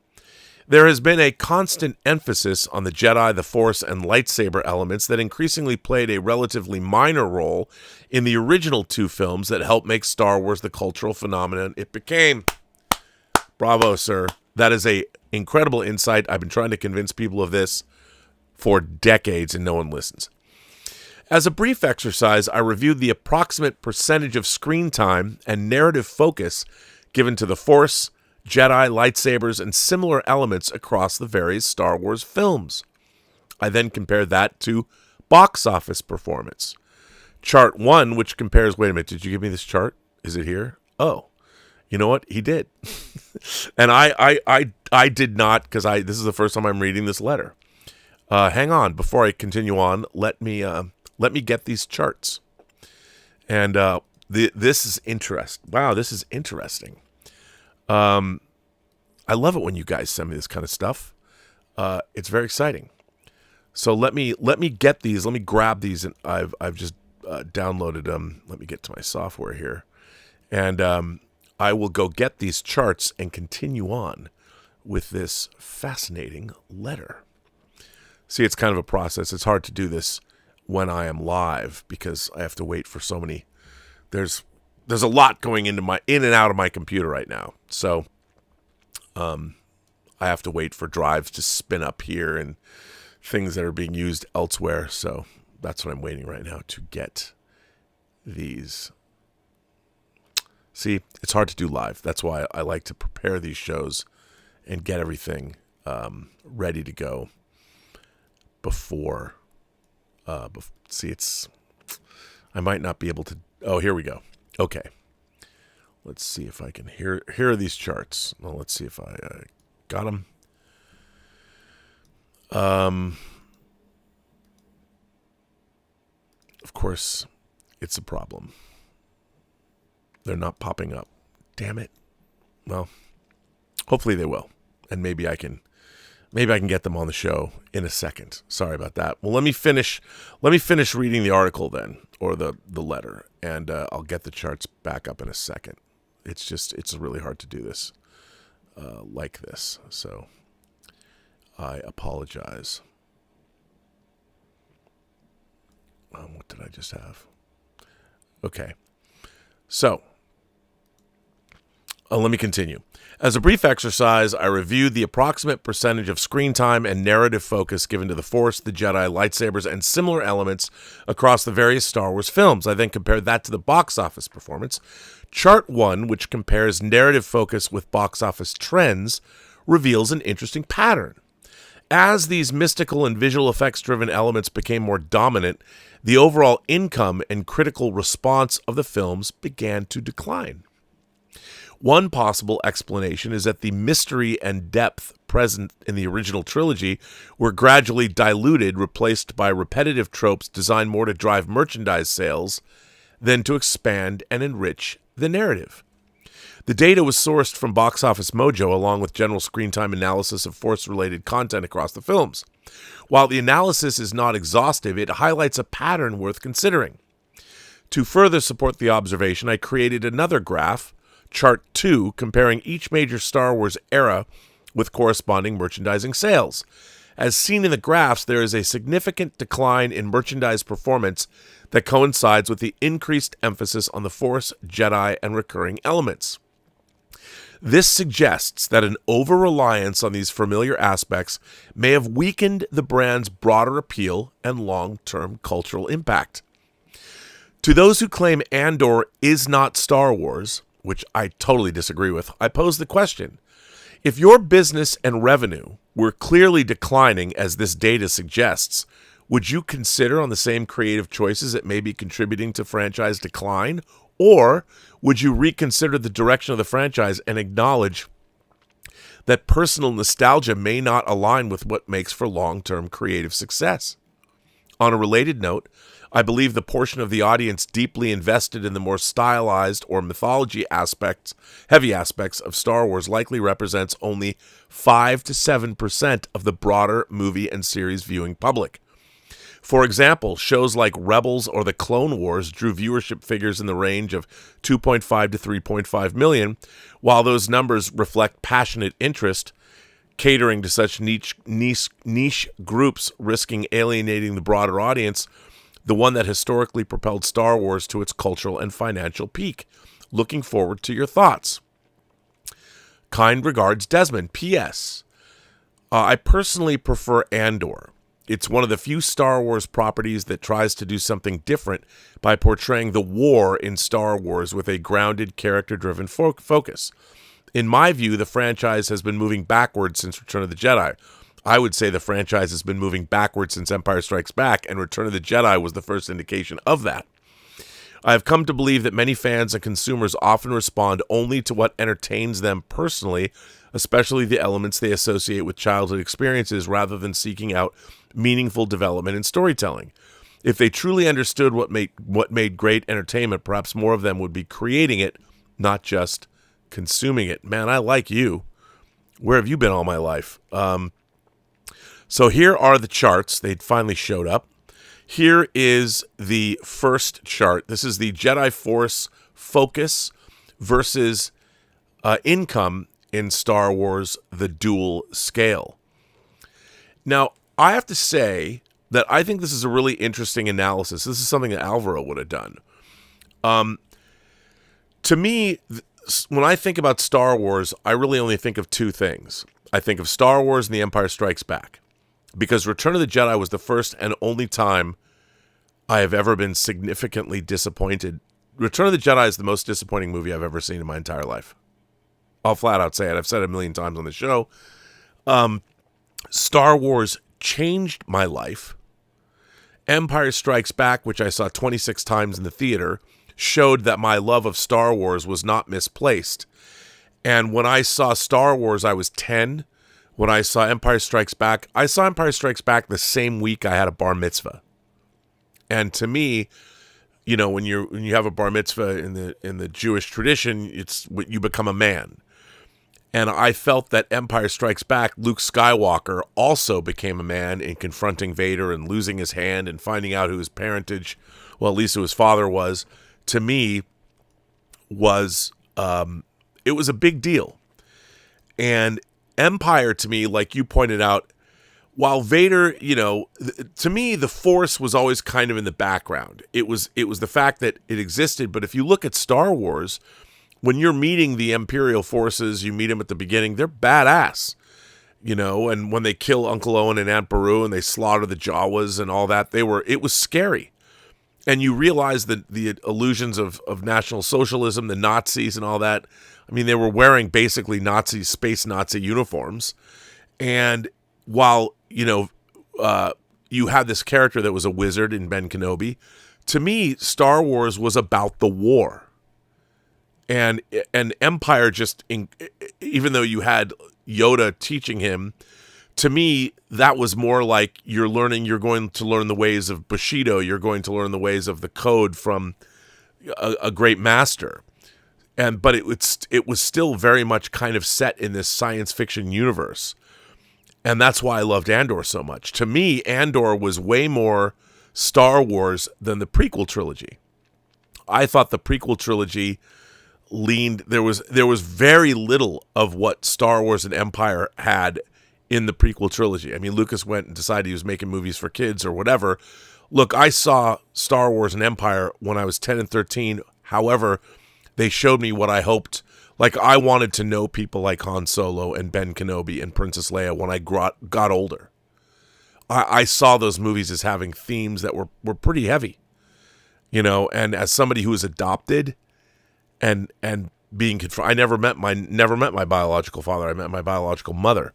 There has been a constant emphasis on the Jedi, the Force, and lightsaber elements that increasingly played a relatively minor role in the original two films that helped make Star Wars the cultural phenomenon it became. Bravo, sir. That is an incredible insight. I've been trying to convince people of this for decades, and no one listens. As a brief exercise, I reviewed the approximate percentage of screen time and narrative focus given to the Force, Jedi, lightsabers, and similar elements across the various Star Wars films. I then compare that to box office performance. Chart 1, which compares... Wait a minute, did you give me this chart? Is it here? Oh, you know what? He did. And I did not, because this is the first time I'm reading this letter. Hang on, before I continue on, let me get these charts. And this is interesting. Wow, this is interesting. I love it when you guys send me this kind of stuff. It's very exciting. So let me get these. Let me grab these, and I've just downloaded them. Let me get to my software here, and I will go get these charts and continue on with this fascinating letter. See, it's kind of a process. It's hard to do this when I am live because I have to wait for so many. There's a lot going in and out of my computer right now. So I have to wait for drives to spin up here and things that are being used elsewhere. So that's what I'm waiting right now to get these. See, it's hard to do live. That's why I like to prepare these shows and get everything ready to go before. See, I might not be able to. Oh, here we go. Okay. Let's see if I can. Here are these charts. Well, let's see if I got them. Of course, it's a problem. They're not popping up. Damn it. Well, hopefully they will. And maybe I can get them on the show in a second. Sorry about that. Well, let me finish reading the article then, or the letter, and I'll get the charts back up in a second. It's really hard to do this like this. So I apologize. What did I just have? Okay. So let me continue. As a brief exercise, I reviewed the approximate percentage of screen time and narrative focus given to the Force, the Jedi, lightsabers, and similar elements across the various Star Wars films. I then compared that to the box office performance. Chart 1, which compares narrative focus with box office trends, reveals an interesting pattern. As these mystical and visual effects-driven elements became more dominant, the overall income and critical response of the films began to decline. One possible explanation is that the mystery and depth present in the original trilogy were gradually diluted, replaced by repetitive tropes designed more to drive merchandise sales than to expand and enrich the narrative. The data was sourced from Box Office Mojo along with general screen time analysis of Force-related content across the films. While the analysis is not exhaustive, it highlights a pattern worth considering. To further support the observation, I created another graph, Chart 2, comparing each major Star Wars era with corresponding merchandising sales. As seen in the graphs, there is a significant decline in merchandise performance that coincides with the increased emphasis on the Force, Jedi, and recurring elements. This suggests that an over-reliance on these familiar aspects may have weakened the brand's broader appeal and long-term cultural impact. To those who claim Andor is not Star Wars, which I totally disagree with, I pose the question: if your business and revenue were clearly declining as this data suggests, would you consider on the same creative choices that may be contributing to franchise decline? Or would you reconsider the direction of the franchise and acknowledge that personal nostalgia may not align with what makes for long-term creative success? On a related note, I believe the portion of the audience deeply invested in the more stylized or mythology heavy aspects of Star Wars likely represents only 5 to 7% of the broader movie and series viewing public. For example, shows like Rebels or The Clone Wars drew viewership figures in the range of 2.5 to 3.5 million, while those numbers reflect passionate interest, catering to such niche groups, risking alienating the broader audience, the one that historically propelled Star Wars to its cultural and financial peak. Looking forward to your thoughts. Kind regards, Desmond. P.S. I personally prefer Andor. It's one of the few Star Wars properties that tries to do something different by portraying the war in Star Wars with a grounded, character-driven focus. In my view, the franchise has been moving backwards since Return of the Jedi. I would say the franchise has been moving backwards since Empire Strikes Back, and Return of the Jedi was the first indication of that. I have come to believe that many fans and consumers often respond only to what entertains them personally, especially the elements they associate with childhood experiences, rather than seeking out meaningful development in storytelling. If they truly understood what made great entertainment, perhaps more of them would be creating it, not just consuming it. Man, I like you. Where have you been all my life? So here are the charts. They finally showed up. Here is the first chart. This is the Jedi Force focus versus income in Star Wars, the dual scale. Now, I have to say that I think this is a really interesting analysis. This is something that Alvaro would have done. To me, when I think about Star Wars, I really only think of two things. I think of Star Wars and The Empire Strikes Back. Because Return of the Jedi was the first and only time I have ever been significantly disappointed. Return of the Jedi is the most disappointing movie I've ever seen in my entire life. I'll flat out say it. I've said it a million times on the show. Star Wars changed my life. Empire Strikes Back, which I saw 26 times in the theater, showed that my love of Star Wars was not misplaced. And when I saw Star Wars, I was 10. When I saw Empire Strikes Back, I saw Empire Strikes Back the same week I had a bar mitzvah. And to me, you know, when you have a bar mitzvah in the Jewish tradition, it's you become a man. And I felt that Empire Strikes Back, Luke Skywalker also became a man in confronting Vader and losing his hand and finding out who his parentage, well, at least who his father was, to me was, it was a big deal. And Empire, to me, like you pointed out, while Vader, you know, to me, the Force was always kind of in the background. It was the fact that it existed. But if you look at Star Wars, when you're meeting the Imperial forces, you meet them at the beginning, they're badass, you know, and when they kill Uncle Owen and Aunt Beru and they slaughter the Jawas and all that, it was scary. And you realize that the illusions of National Socialism, the Nazis and all that, I mean, they were wearing basically space Nazi uniforms. And while, you know, you had this character that was a wizard in Ben Kenobi, to me, Star Wars was about the war. And Empire just, even though you had Yoda teaching him, to me, that was more like you're going to learn the ways of Bushido. You're going to learn the ways of the code from a great master. But it was still very much kind of set in this science fiction universe. And that's why I loved Andor so much. To me, Andor was way more Star Wars than the prequel trilogy. I thought the prequel trilogy there was very little of what Star Wars and Empire had in the prequel trilogy. I mean, Lucas went and decided he was making movies for kids or whatever. Look, I saw Star Wars and Empire when I was 10 and 13. However, they showed me what I hoped. Like, I wanted to know people like Han Solo and Ben Kenobi and Princess Leia when I got older. I saw those movies as having themes that were pretty heavy, you know, and as somebody who was adopted and being I never met my biological father. I met my biological mother.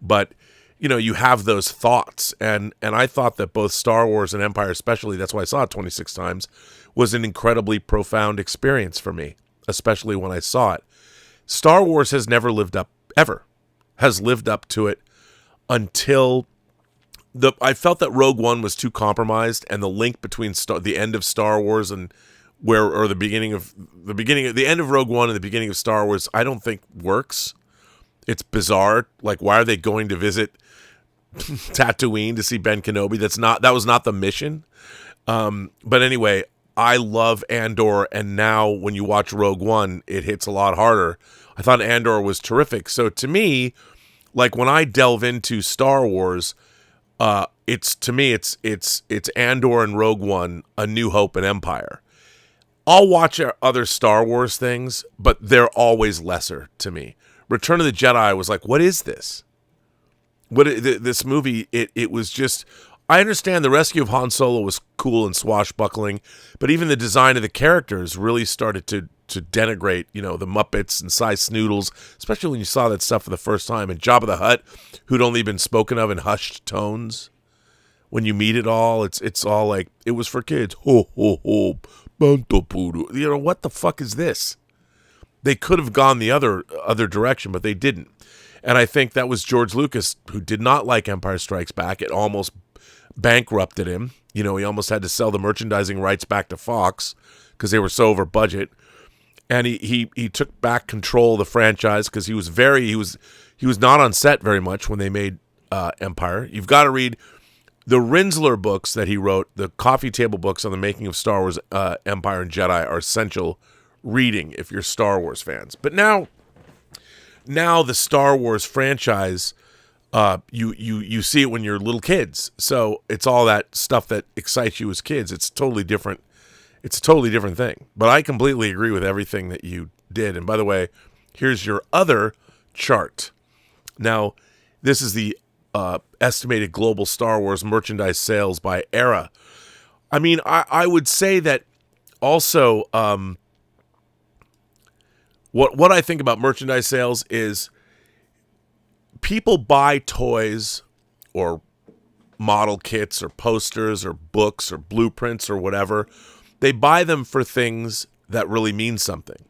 But, you know, you have those thoughts. And I thought that both Star Wars and Empire, especially, that's why I saw it 26 times, was an incredibly profound experience for me, especially when I saw it. Star Wars has never lived up to it until I felt that Rogue One was too compromised, and the link between the end of Star Wars and the end of Rogue One and the beginning of Star Wars, I don't think works. It's bizarre. Like, why are they going to visit Tatooine to see Ben Kenobi? That was not the mission. But anyway, I love Andor, and now when you watch Rogue One, it hits a lot harder. I thought Andor was terrific. So to me, like, when I delve into Star Wars, it's Andor and Rogue One, A New Hope and Empire. I'll watch other Star Wars things, but they're always lesser to me. Return of the Jedi was like, what is this? This movie, it was just, I understand the rescue of Han Solo was cool and swashbuckling, but even the design of the characters really started to denigrate, the Muppets and Cy Snoodles, especially when you saw that stuff for the first time. And Jabba the Hutt, who'd only been spoken of in hushed tones. When you meet it all, it's all like, it was for kids. Ho, ho, ho, banto poodoo. What the fuck is this? They could have gone the other direction, but they didn't. And I think that was George Lucas, who did not like Empire Strikes Back. It almost bankrupted him. He almost had to sell the merchandising rights back to Fox because they were so over budget. And he took back control of the franchise because he was not on set very much when they made Empire. You've got to read the Rinsler books that he wrote, the coffee table books on the making of Star Wars, Empire, and Jedi are essential reading if you're Star Wars fans. But now the Star Wars franchise, you see it when you're little kids. So it's all that stuff that excites you as kids. It's totally different. It's a totally different thing. But I completely agree with everything that you did. And by the way, here's your other chart. Now, this is the estimated global Star Wars merchandise sales by era. I mean, I would say that also what I think about merchandise sales is people buy toys or model kits or posters or books or blueprints or whatever. They buy them for things that really mean something.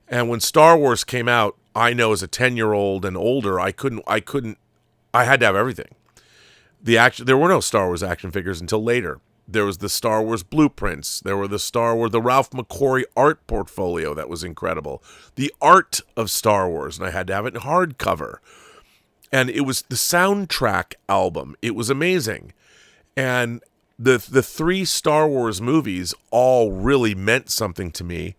And when Star Wars came out, I know as a 10-year-old and older, I had to have everything. There were no Star Wars action figures until later. There was the Star Wars blueprints. There were the Ralph McQuarrie art portfolio that was incredible. The art of Star Wars, and I had to have it in hardcover. And it was the soundtrack album. It was amazing. And the three Star Wars movies all really meant something to me.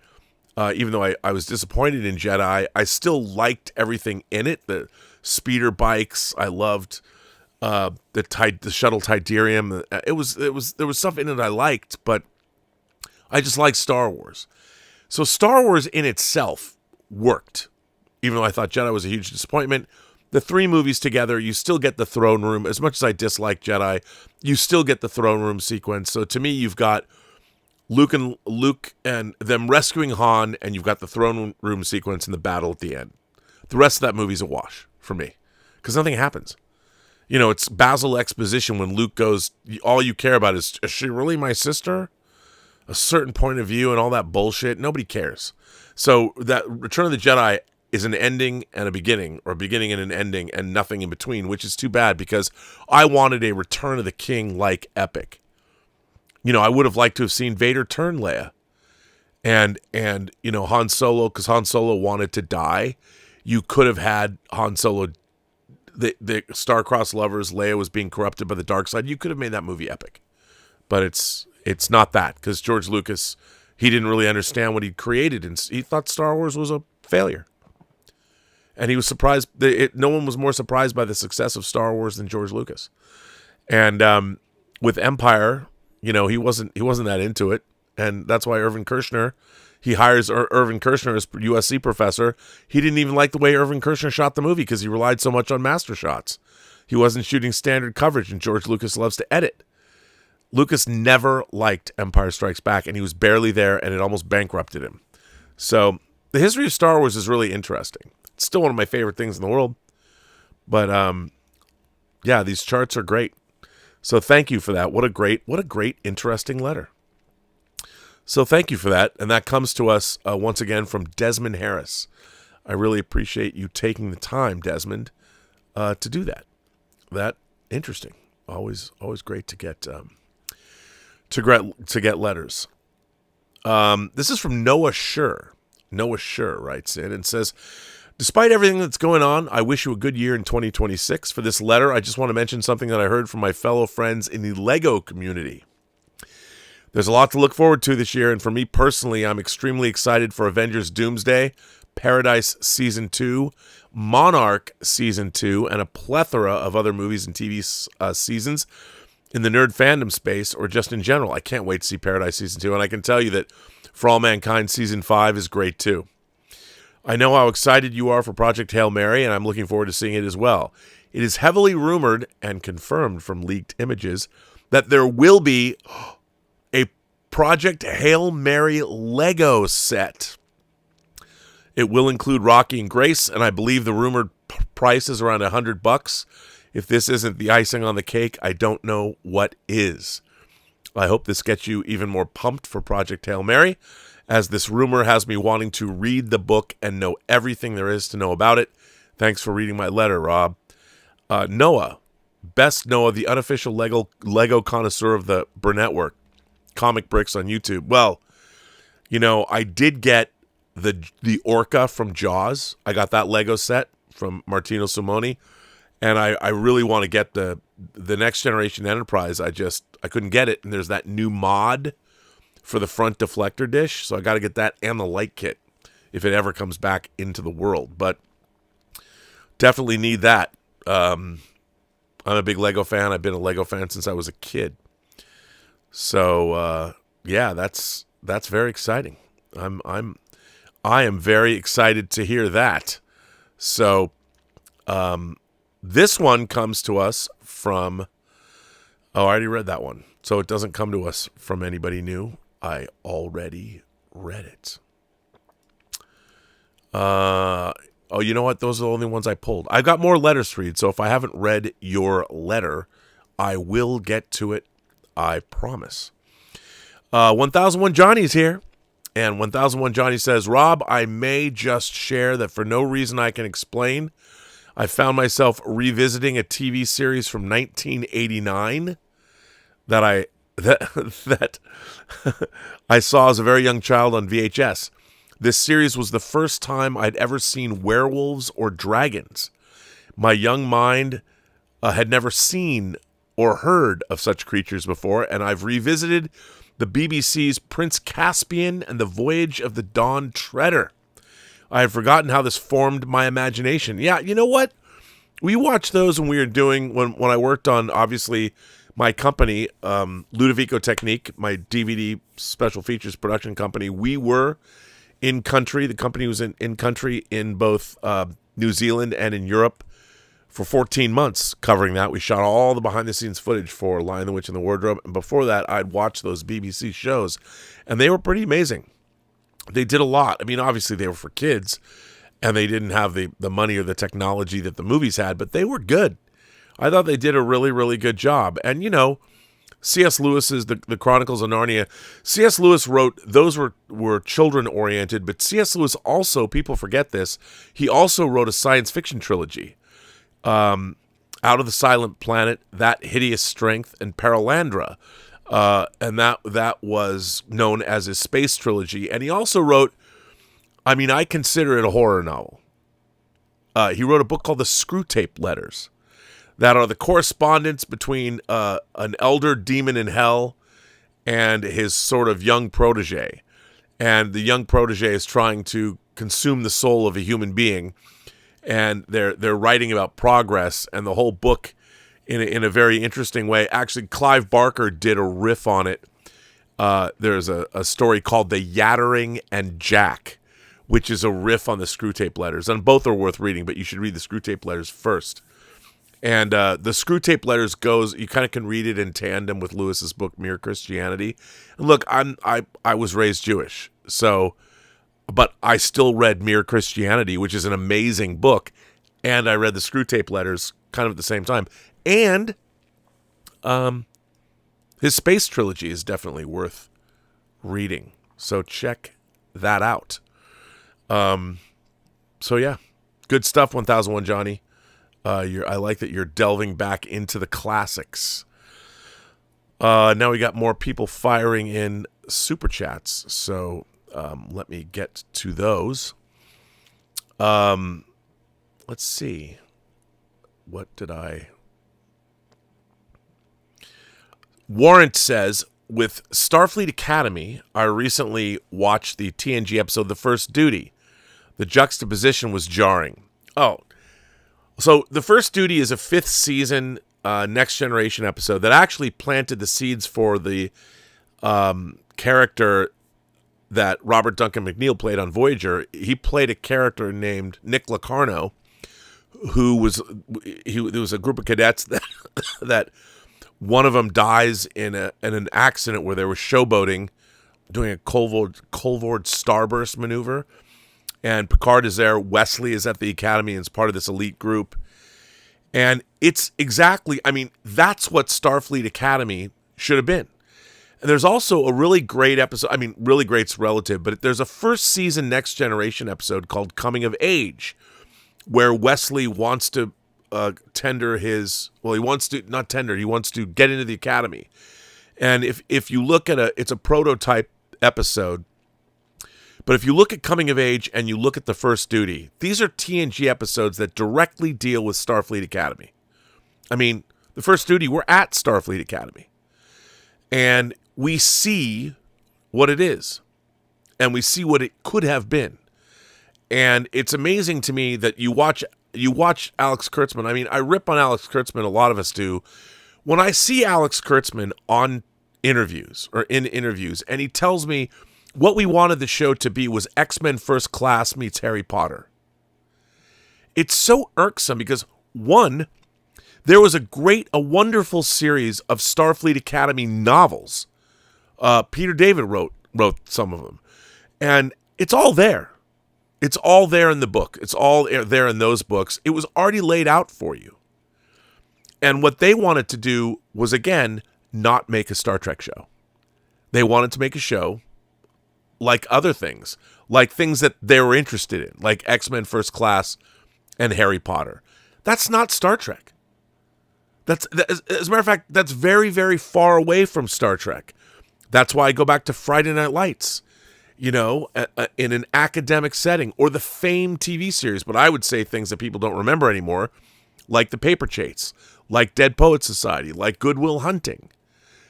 Even though I was disappointed in Jedi, I still liked everything in it. The speeder bikes, I loved the shuttle Tidarium. There was stuff in it I liked, but I just liked Star Wars. So Star Wars in itself worked, even though I thought Jedi was a huge disappointment. The three movies together, you still get the throne room. As much as I dislike Jedi, you still get the throne room sequence. So to me, you've got Luke and them rescuing Han, and you've got the throne room sequence and the battle at the end. The rest of that movie's a wash for me because nothing happens. It's Basil exposition when Luke goes, all you care about is she really my sister? A certain point of view and all that bullshit. Nobody cares. So that Return of the Jedi is an ending and a beginning, or a beginning and an ending and nothing in between, which is too bad because I wanted a Return of the King-like epic. I would have liked to have seen Vader turn Leia. And Han Solo, because Han Solo wanted to die, you could have had Han Solo, the star-crossed lovers, Leia was being corrupted by the dark side. You could have made that movie epic. But it's not that, because George Lucas, he didn't really understand what he'd created, and he thought Star Wars was a failure. And he was surprised. No one was more surprised by the success of Star Wars than George Lucas. And with Empire, he wasn't that into it, and that's why Irvin Kershner, he hires Irvin Kershner as USC professor. He didn't even like the way Irvin Kershner shot the movie because he relied so much on master shots. He wasn't shooting standard coverage, and George Lucas loves to edit. Lucas never liked Empire Strikes Back, and he was barely there, and it almost bankrupted him. So the history of Star Wars is really interesting. It's still one of my favorite things in the world. But yeah, these charts are great. So thank you for that. What a great, interesting letter. So thank you for that. And that comes to us once again from Desmond Harris. I really appreciate you taking the time, Desmond, to do that. That interesting. Always great to get letters. This is from Noah Schur. Noah Schur writes in and says, despite everything that's going on, I wish you a good year in 2026. For this letter, I just want to mention something that I heard from my fellow friends in the Lego community. There's a lot to look forward to this year, and for me personally, I'm extremely excited for Avengers Doomsday, Paradise Season 2, Monarch Season 2, and a plethora of other movies and TV seasons in the nerd fandom space, or just in general. I can't wait to see Paradise Season 2, and I can tell you that For All Mankind Season 5 is great too. I know how excited you are for Project Hail Mary, and I'm looking forward to seeing it as well. It is heavily rumored and confirmed from leaked images that there will be a Project Hail Mary Lego set. It will include Rocky and Grace, and I believe the rumored price is around $100. If this isn't the icing on the cake, I don't know what is. I hope this gets you even more pumped for Project Hail Mary, as this rumor has me wanting to read the book and know everything there is to know about it. Thanks for reading my letter, Rob. Noah, best Noah, the unofficial Lego connoisseur of the Burnettwork, comic bricks on YouTube. Well, I did get the Orca from Jaws. I got that Lego set from Martino Simoni, and I really want to get the Next Generation Enterprise. I couldn't get it, and there's that new mod for the front deflector dish, so I got to get that and the light kit if it ever comes back into the world. But definitely need that. I'm a big Lego fan. I've been a Lego fan since I was a kid. So yeah, that's very exciting. I am very excited to hear that. So this one comes to us from, I already read that one. So it doesn't come to us from anybody new. I already read it. You know what? Those are the only ones I pulled. I've got more letters to read, so if I haven't read your letter, I will get to it. I promise. 1001 Johnny's here. And 1001 Johnny says, Rob, I may just share that for no reason I can explain, I found myself revisiting a TV series from 1989 that I saw as a very young child on VHS. This series was the first time I'd ever seen werewolves or dragons. My young mind had never seen or heard of such creatures before, and I've revisited the BBC's Prince Caspian and the Voyage of the Dawn Treader. I have forgotten how this formed my imagination. Yeah, you know what? We watched those when I worked on, obviously, my company, Ludovico Technique, my DVD special features production company. We were in country. The company was in country in both New Zealand and in Europe for 14 months covering that. We shot all the behind-the-scenes footage for Lion, the Witch, and the Wardrobe. And before that, I'd watched those BBC shows, and they were pretty amazing. They did a lot. I mean, obviously, they were for kids, and they didn't have the money or the technology that the movies had, but they were good. I thought they did a really, really good job. And, C.S. Lewis's The Chronicles of Narnia. C.S. Lewis wrote, those were children-oriented, but C.S. Lewis also, people forget this, he also wrote a science fiction trilogy. Out of the Silent Planet, That Hideous Strength, and Paralandra. And that was known as his space trilogy. And he also wrote, I consider it a horror novel. He wrote a book called The Screwtape Letters that are the correspondence between an elder demon in hell and his sort of young protege. And the young protege is trying to consume the soul of a human being. And they're writing about progress, and the whole book in a very interesting way. Actually, Clive Barker did a riff on it. There's a story called The Yattering and Jack, which is a riff on the Screwtape Letters. And both are worth reading, but you should read the Screwtape Letters first. And the Screwtape Letters you kind of can read it in tandem with Lewis's book, Mere Christianity. And look, I was raised Jewish, but I still read Mere Christianity, which is an amazing book, and I read the Screwtape Letters kind of at the same time. And his space trilogy is definitely worth reading, so check that out. So yeah, good stuff, 1001 Johnny. I like that you're delving back into the classics. Now we got more people firing in super chats, so let me get to those. Let's see. What did I... Warrant says, with Starfleet Academy, I recently watched the TNG episode The First Duty. The juxtaposition was jarring. Oh, so The First Duty is a 5th season Next Generation episode that actually planted the seeds for the character that Robert Duncan McNeil played on Voyager. He played a character named Nick Locarno, there was a group of cadets that one of them dies in an accident where they were showboating, doing a Colvard starburst maneuver, and Picard is there. Wesley is at the academy and is part of this elite group, and it's exactly, I mean, that's what Starfleet Academy should have been. And there's also a really great episode. I mean, really great's relative, but there's a first season Next Generation episode called Coming of Age, where Wesley wants to he wants to get into the academy. And if you look at it's a prototype episode, but if you look at Coming of Age and you look at The First Duty, these are TNG episodes that directly deal with Starfleet Academy. I mean, The First Duty, we're at Starfleet Academy. And we see what it is. And we see what it could have been. And it's amazing to me that you watch Alex Kurtzman. I mean, I rip on Alex Kurtzman, a lot of us do. When I see Alex Kurtzman on interviews or in interviews, and he tells me what we wanted the show to be was X-Men First Class meets Harry Potter. It's so irksome because, one, there was a wonderful series of Starfleet Academy novels. Peter David wrote some of them. And it's all there. It's all there in the book. It's all there in those books. It was already laid out for you. And what they wanted to do was, again, not make a Star Trek show. They wanted to make a show like other things, like things that they were interested in, like X-Men First Class and Harry Potter. That's not Star Trek. As a matter of fact, that's very, very far away from Star Trek. That's why I go back to Friday Night Lights, in an academic setting, or the famed TV series, but I would say things that people don't remember anymore, like The Paper Chase, like Dead Poets Society, like Good Will Hunting.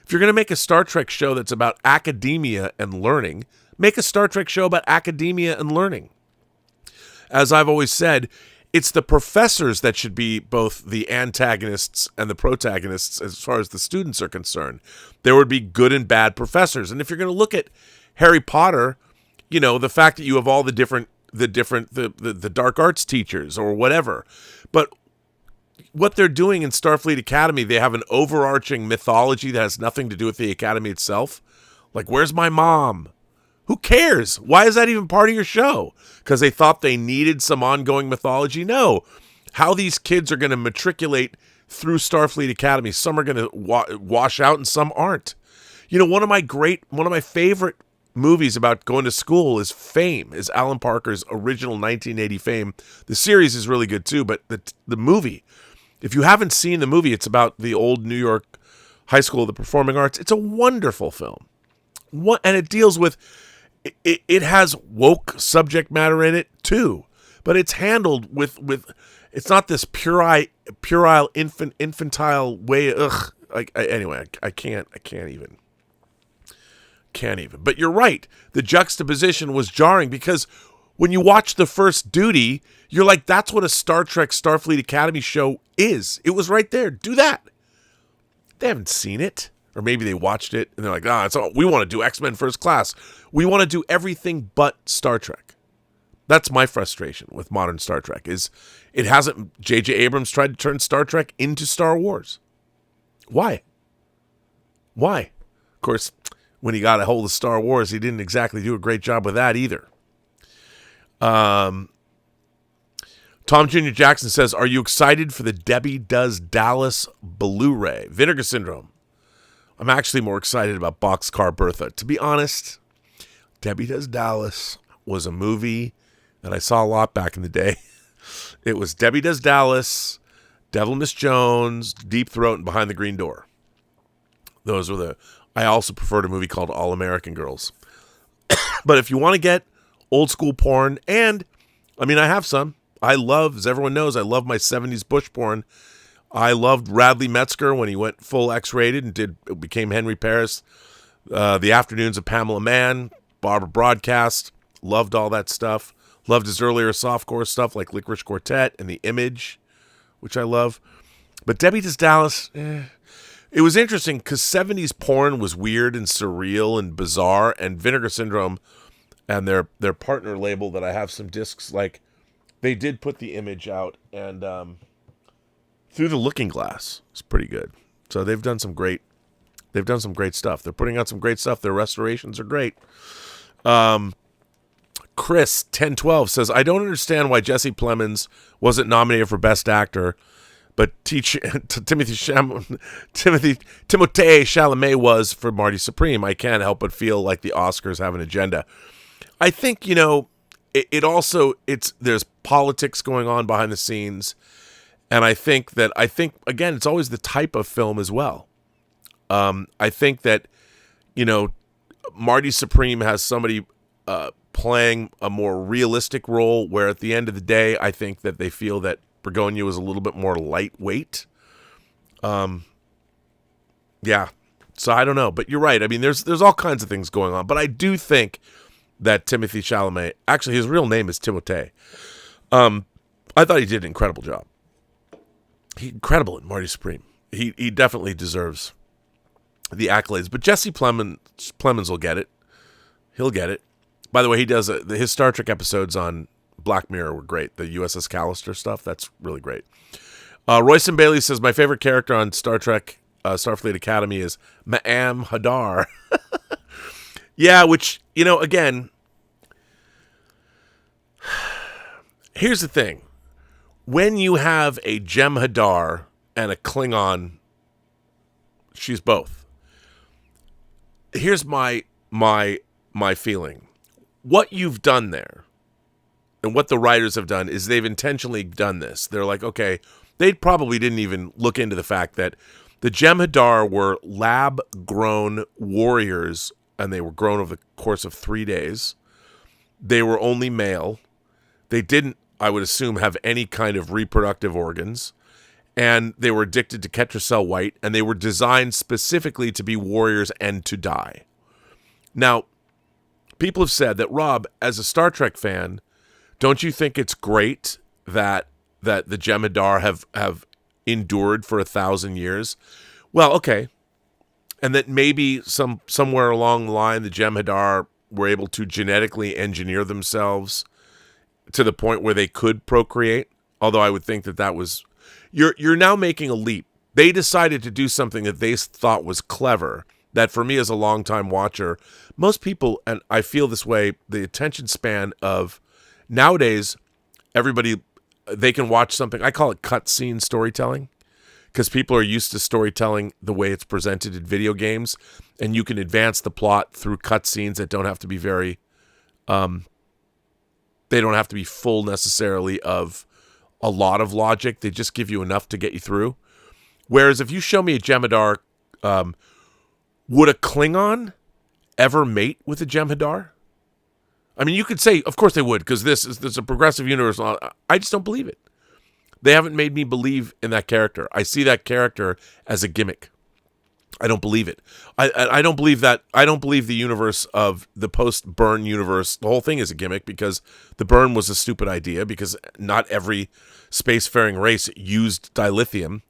If you're going to make a Star Trek show that's about academia and learning, make a Star Trek show about academia and learning. As I've always said, it's the professors that should be both the antagonists and the protagonists as far as the students are concerned. There would be good and bad professors. And if you're going to look at Harry Potter, the fact that you have all the dark arts teachers or whatever. But what they're doing in Starfleet Academy, they have an overarching mythology that has nothing to do with the Academy itself. Like, where's my mom? Who cares? Why is that even part of your show? Because they thought they needed some ongoing mythology? No. How these kids are going to matriculate through Starfleet Academy. Some are going to wash out and some aren't. One of my favorite movies about going to school is Fame, is Alan Parker's original 1980 Fame. The series is really good too, but the movie, if you haven't seen the movie, it's about the old New York High School of the Performing Arts. It's a wonderful film. And it deals with, it has woke subject matter in it too, but it's handled with it's not this puerile infantile way. Anyway, I can't even. But you're right. The juxtaposition was jarring because when you watch The First Duty, you're like, that's what a Star Trek Starfleet Academy show is. It was right there. Do that. They haven't seen it. Or maybe they watched it and they're like, we want to do X-Men First Class. We want to do everything but Star Trek. That's my frustration with modern Star Trek, is it hasn't, J.J. Abrams tried to turn Star Trek into Star Wars. Why? Of course, when he got a hold of Star Wars, he didn't exactly do a great job with that either. Tom Jr. Jackson says, are you excited for the Debbie Does Dallas Blu-ray? Vinegar Syndrome. I'm actually more excited about Boxcar Bertha. To be honest, Debbie Does Dallas was a movie that I saw a lot back in the day. It was Debbie Does Dallas, Devil Miss Jones, Deep Throat, and Behind the Green Door. Those were I also preferred a movie called All American Girls. But if you want to get old school porn, and I mean, I have some. as everyone knows, I love my 70s bush porn. I loved Radley Metzger when he went full X-rated and became Henry Paris. The Afternoons of Pamela Mann, Barbara Broadcast, loved all that stuff. Loved his earlier softcore stuff like Licorice Quartet and The Image, which I love. But Debbie Does Dallas, it was interesting because 70s porn was weird and surreal and bizarre, and Vinegar Syndrome and their partner label that I have some discs like they did put the image out, and Through the Looking Glass is pretty good. So they've done some great stuff. They're putting out some great stuff. Their restorations are great. Chris 1012 says, I don't understand why Jesse Plemons wasn't nominated for Best Actor, but Timothée Chalamet was for Marty Supreme. I can't help but feel like the Oscars have an agenda. I think, there's politics going on behind the scenes, and I think again, it's always the type of film as well. I think that, Marty Supreme has somebody playing a more realistic role, where at the end of the day, I think that they feel that Bergogna was a little bit more lightweight. Yeah. So I don't know, but you're right. I mean, there's all kinds of things going on, but I do think that Timothée Chalamet, actually his real name is Timothée. I thought he did an incredible job. Incredible in Marty Supreme. He definitely deserves the accolades, but Jesse Plemons will get it. He'll get it. By the way, he does his Star Trek episodes on Black Mirror were great. The USS Callister stuff, that's really great. Royce and Bailey says, my favorite character on Star Trek Starfleet Academy is Ma'am Hadar. Yeah, which, again, here's the thing. When you have a Jem'Hadar and a Klingon, she's both. Here's my feeling. What you've done there, and what the writers have done, is they've intentionally done this. They're like, okay, they probably didn't even look into the fact that the Jem'Hadar were lab-grown warriors, and they were grown over the course of 3 days. They were only male. They didn't, I would assume, have any kind of reproductive organs. And they were addicted to Ketracel White, and they were designed specifically to be warriors and to die. Now, people have said that, Rob, as a Star Trek fan, don't you think it's great that the Jem'Hadar have endured for 1,000 years? Well, okay. And that maybe somewhere along the line, the Jem'Hadar were able to genetically engineer themselves to the point where they could procreate. Although I would think that was... You're now making a leap. They decided to do something that they thought was clever, that for me as a longtime watcher, most people, and I feel this way, the attention span of nowadays, everybody, they can watch something. I call it cutscene storytelling, because people are used to storytelling the way it's presented in video games, and you can advance the plot through cutscenes that don't have to be they don't have to be full necessarily of a lot of logic. They just give you enough to get you through. Whereas if you show me a Jem'Hadar, would a Klingon ever mate with a Jem'Hadar? I mean, you could say, of course they would, because this is a progressive universe. I just don't believe it. They haven't made me believe in that character. I see that character as a gimmick. I don't believe it. I don't believe that. I don't believe the universe of the post-Burn universe. The whole thing is a gimmick, because the Burn was a stupid idea, because not every spacefaring race used dilithium.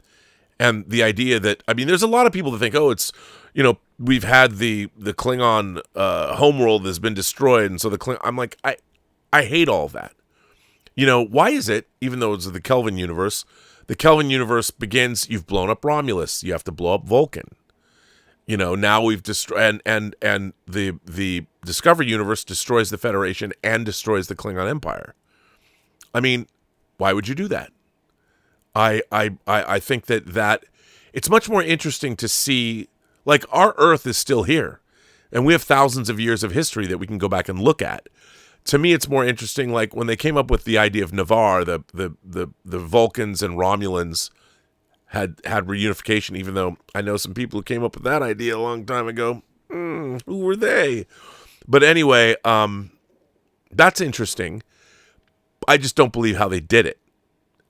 And the idea that, I mean, there's a lot of people that think, oh, it's, we've had the Klingon homeworld has been destroyed, and so the Klingon, I'm like, I hate all of that. Why is it, even though it's the Kelvin universe begins, you've blown up Romulus, you have to blow up Vulcan. Now we've destroyed, and the Discovery universe destroys the Federation and destroys the Klingon Empire. I mean, why would you do that? I think that it's much more interesting to see, like, our Earth is still here, and we have thousands of years of history that we can go back and look at. To me, it's more interesting, like, when they came up with the idea of Navarre, the Vulcans and Romulans had reunification, even though I know some people who came up with that idea a long time ago. Who were they? But anyway, that's interesting. I just don't believe how they did it.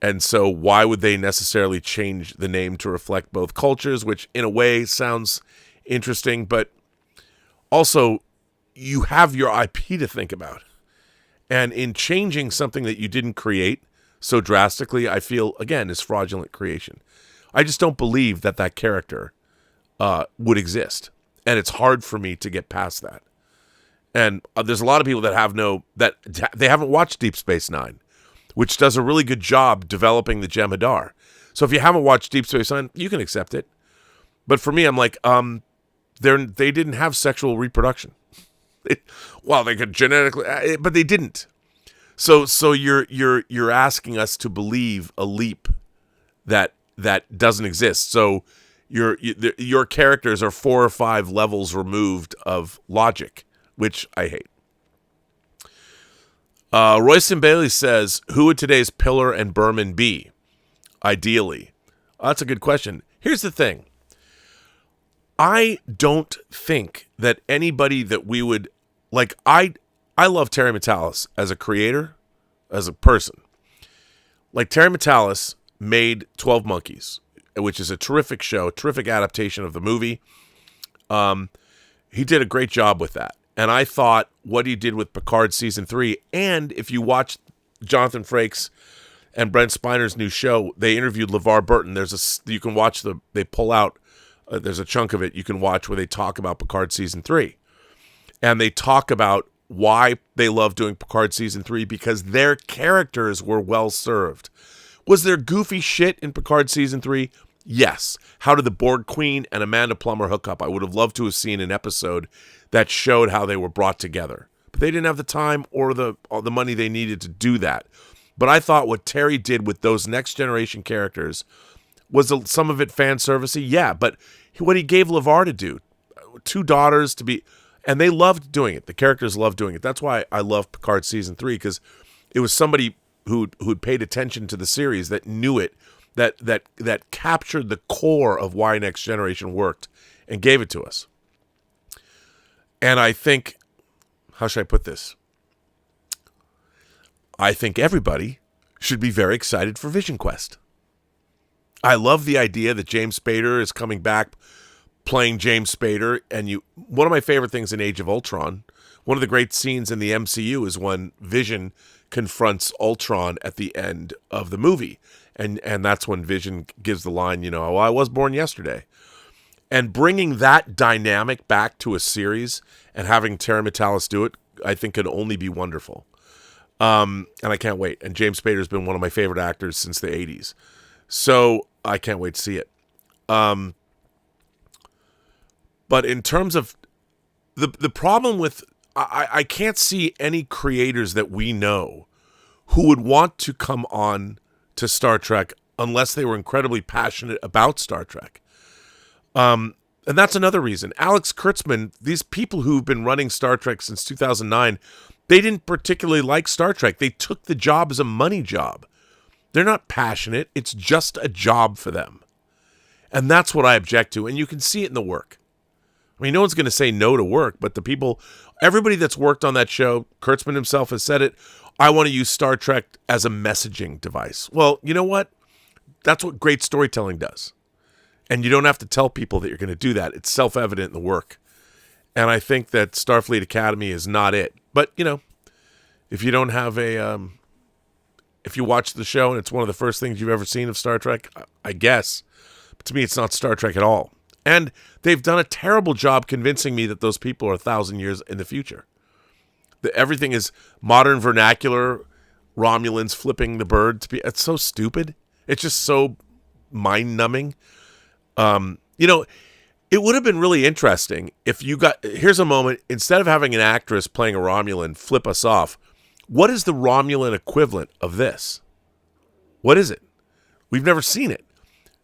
And so why would they necessarily change the name to reflect both cultures, which in a way sounds interesting, but also you have your IP to think about. And in changing something that you didn't create so drastically, I feel, again, is fraudulent creation. I just don't believe that character would exist. And it's hard for me to get past that. And there's a lot of people that they haven't watched Deep Space Nine. which does a really good job developing the Jem'Hadar. So if you haven't watched Deep Space Nine, you can accept it. But for me, I'm like, they didn't have sexual reproduction. Well, they could genetically, but they didn't. So you're asking us to believe a leap that doesn't exist. So your characters are 4 or 5 levels removed of logic, which I hate. Royston Bailey says, who would today's Pillar and Berman be? Ideally. That's a good question. Here's the thing. I don't think that anybody that we would, like, I love Terry Matalas as a creator, as a person. Like, Terry Matalas made 12 Monkeys, which is a terrific show, terrific adaptation of the movie. He did a great job with that. And I thought what he did with Picard Season 3, and if you watch Jonathan Frakes and Brent Spiner's new show, they interviewed LeVar Burton. You can watch they pull out, there's a chunk of it you can watch where they talk about Picard Season 3. And they talk about why they love doing Picard Season 3, because their characters were well served. Was there goofy shit in Picard Season 3? Yes. How did the Borg Queen and Amanda Plummer hook up? I would have loved to have seen an episode that showed how they were brought together. But they didn't have the time or the money they needed to do that. But I thought what Terry did with those next generation characters was some of it fan servicey. Yeah, but what he gave LeVar to do, 2 daughters to be, and they loved doing it. The characters loved doing it. That's why I love Picard Season 3, because it was somebody who'd paid attention to the series, that knew it, that captured the core of why Next Generation worked and gave it to us. And I think, how should I put this? I think everybody should be very excited for Vision Quest. I love the idea that James Spader is coming back playing James Spader. And one of my favorite things in Age of Ultron, one of the great scenes in the MCU is when Vision confronts Ultron at the end of the movie. And that's when Vision gives the line, oh, I was born yesterday. And bringing that dynamic back to a series and having Terry Matalas do it, I think could only be wonderful. And I can't wait. And James Spader's been one of my favorite actors since the 80s. So I can't wait to see it. But in terms of the problem with, I can't see any creators that we know who would want to come on to Star Trek unless they were incredibly passionate about Star Trek. And that's another reason. Alex Kurtzman, these people who've been running Star Trek since 2009, they didn't particularly like Star Trek. They took the job as a money job. They're not passionate. It's just a job for them. And that's what I object to. And you can see it in the work. I mean, no one's going to say no to work, but everybody that's worked on that show, Kurtzman himself has said it, I want to use Star Trek as a messaging device. Well, you know what? That's what great storytelling does. And you don't have to tell people that you're going to do that. It's self-evident in the work. And I think that Starfleet Academy is not it. But, if you don't have if you watch the show and it's one of the first things you've ever seen of Star Trek, I guess. But to me, it's not Star Trek at all. And they've done a terrible job convincing me that those people are 1,000 years in the future. Everything is modern vernacular, Romulans flipping the bird. It's so stupid. It's just so mind-numbing. It would have been really interesting if here's a moment, instead of having an actress playing a Romulan flip us off, what is the Romulan equivalent of this? What is it? We've never seen it.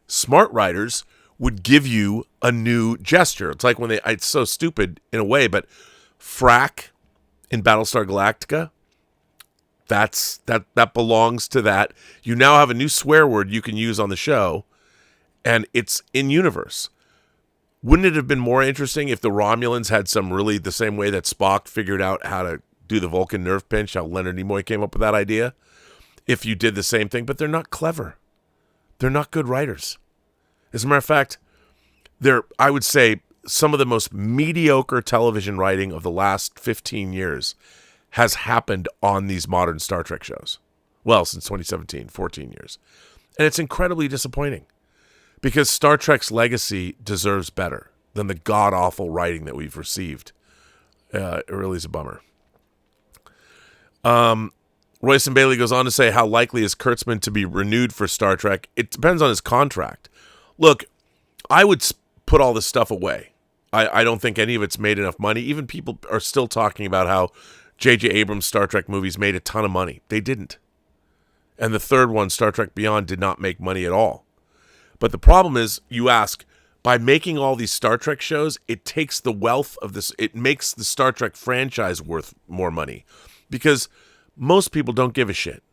Smart writers would give you a new gesture. It's like it's so stupid in a way, but frack in Battlestar Galactica, that belongs to that. You now have a new swear word you can use on the show, and it's in universe. Wouldn't it have been more interesting if the Romulans had the same way that Spock figured out how to do the Vulcan nerve pinch, how Leonard Nimoy came up with that idea? If you did the same thing, but they're not clever. They're not good writers. As a matter of fact, I would say, some of the most mediocre television writing of the last 15 years has happened on these modern Star Trek shows. Well, since 2017, 14 years. And it's incredibly disappointing. Because Star Trek's legacy deserves better than the god-awful writing that we've received. It really is a bummer. Royce and Bailey goes on to say, how likely is Kurtzman to be renewed for Star Trek? It depends on his contract. Look, I would put all this stuff away. I don't think any of it's made enough money. Even people are still talking about how J.J. Abrams' Star Trek movies made a ton of money. They didn't. And the third one, Star Trek Beyond, did not make money at all. But the problem is, you ask, by making all these Star Trek shows, it takes the wealth of this, it makes the Star Trek franchise worth more money. Because most people don't give a shit.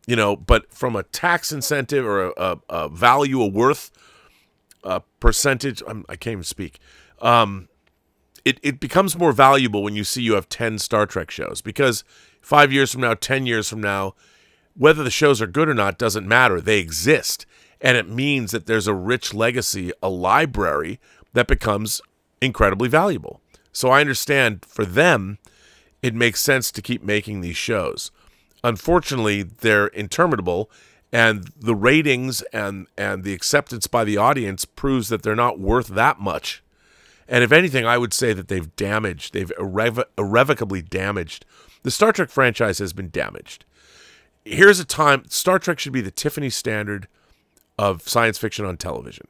You know, but from a tax incentive or a value, a worth, a percentage, I can't even speak. It becomes more valuable when you see you have 10 Star Trek shows, because 5 years from now, 10 years from now, whether the shows are good or not doesn't matter. They exist, and it means that there's a rich legacy, a library that becomes incredibly valuable. So I understand for them, it makes sense to keep making these shows. Unfortunately, they're interminable, and the ratings and the acceptance by the audience proves that they're not worth that much. And if anything, I would say that they've irrevocably damaged. The Star Trek franchise has been damaged. Here's a time, Star Trek should be the Tiffany standard of science fiction on television.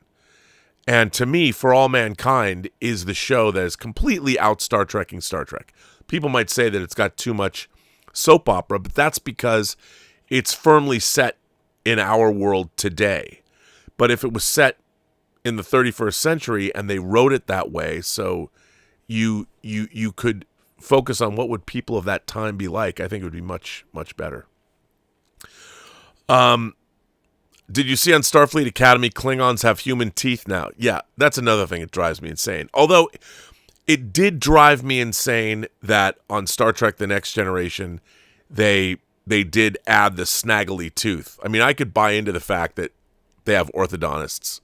And to me, For All Mankind is the show that is completely out Star Trekking Star Trek. People might say that it's got too much soap opera, but that's because it's firmly set in our world today. But if it was set in the 31st century and they wrote it that way, so you could focus on what would people of that time be like, I think it would be much, much better. Did you see on Starfleet Academy, Klingons have human teeth now? Yeah, that's another thing that drives me insane. Although it did drive me insane that on Star Trek The Next Generation, they did add the snaggly tooth. I mean, I could buy into the fact that they have orthodontists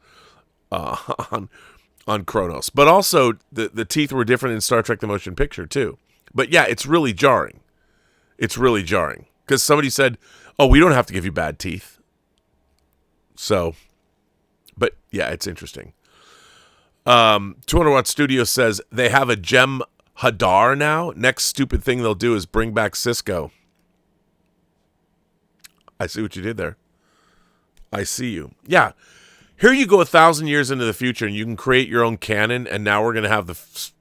on Kronos. But also, the teeth were different in Star Trek The Motion Picture, too. But yeah, it's really jarring. It's really jarring. Because somebody said, oh, we don't have to give you bad teeth. So, but yeah, it's interesting. 200 Watt Studio says they have a Gem Hadar now. Next stupid thing they'll do is bring back Cisco. I see what you did there. I see you. Yeah. Here you go 1,000 years into the future and you can create your own canon, and now we're going to have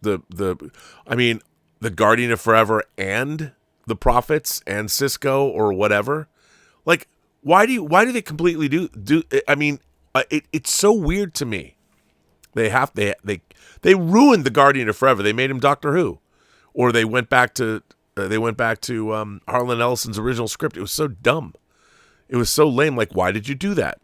the Guardian of Forever and the Prophets and Cisco or whatever. Like, why do they completely do I mean, it's so weird to me. They ruined the Guardian of Forever. They made him Doctor Who, or they went back to Harlan Ellison's original script. It was so dumb. It was so lame. Like, why did you do that?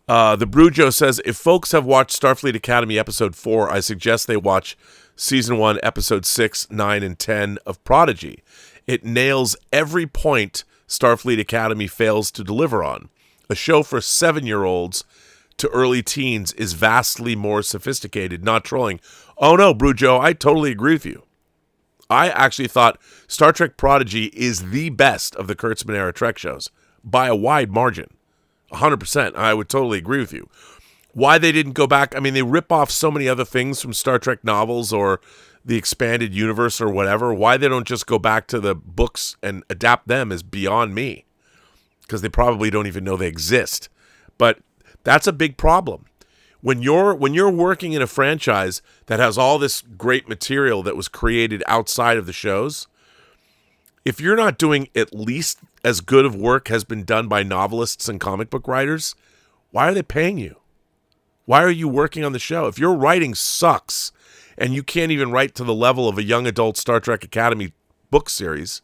The Brujo says, if folks have watched Starfleet Academy Episode 4, I suggest they watch Season 1, Episode 6, 9, and 10 of Prodigy. It nails every point Starfleet Academy fails to deliver on. A show for 7-year-olds to early teens is vastly more sophisticated, not trolling. Oh no, Brujo, I totally agree with you. I actually thought Star Trek Prodigy is the best of the Kurtzman-era Trek shows, by a wide margin. 100%. I would totally agree with you. Why they didn't go back, I mean, they rip off so many other things from Star Trek novels or the expanded universe or whatever. Why they don't just go back to the books and adapt them is beyond me, because they probably don't even know they exist. But that's a big problem. When you're working in a franchise that has all this great material that was created outside of the shows, if you're not doing at least as good of work has been done by novelists and comic book writers, why are they paying you? Why are you working on the show? If your writing sucks and you can't even write to the level of a young adult Star Trek Academy book series,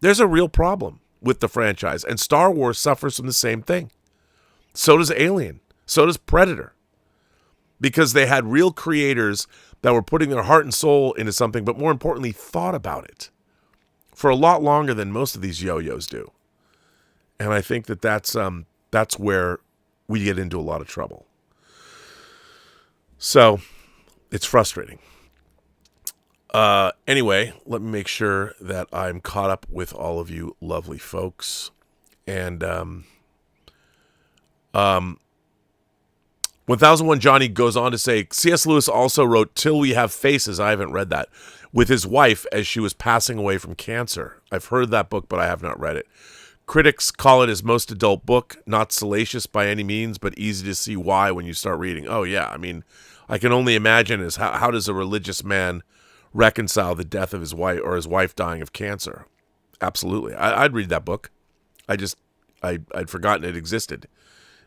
there's a real problem with the franchise. And Star Wars suffers from the same thing. So does Alien. So does Predator. Because they had real creators that were putting their heart and soul into something, but more importantly, thought about it for a lot longer than most of these yo-yos do. And I think that's where we get into a lot of trouble. So it's frustrating. Anyway, let me make sure that I'm caught up with all of you lovely folks. And 1001 Johnny goes on to say, C.S. Lewis also wrote Till We Have Faces, I haven't read that, with his wife as she was passing away from cancer. I've heard that book, but I have not read it. Critics call it his most adult book, not salacious by any means, but easy to see why when you start reading. Oh, yeah, I mean, I can only imagine is how does a religious man reconcile the death of his wife or his wife dying of cancer? Absolutely. I'd read that book. I'd forgotten it existed.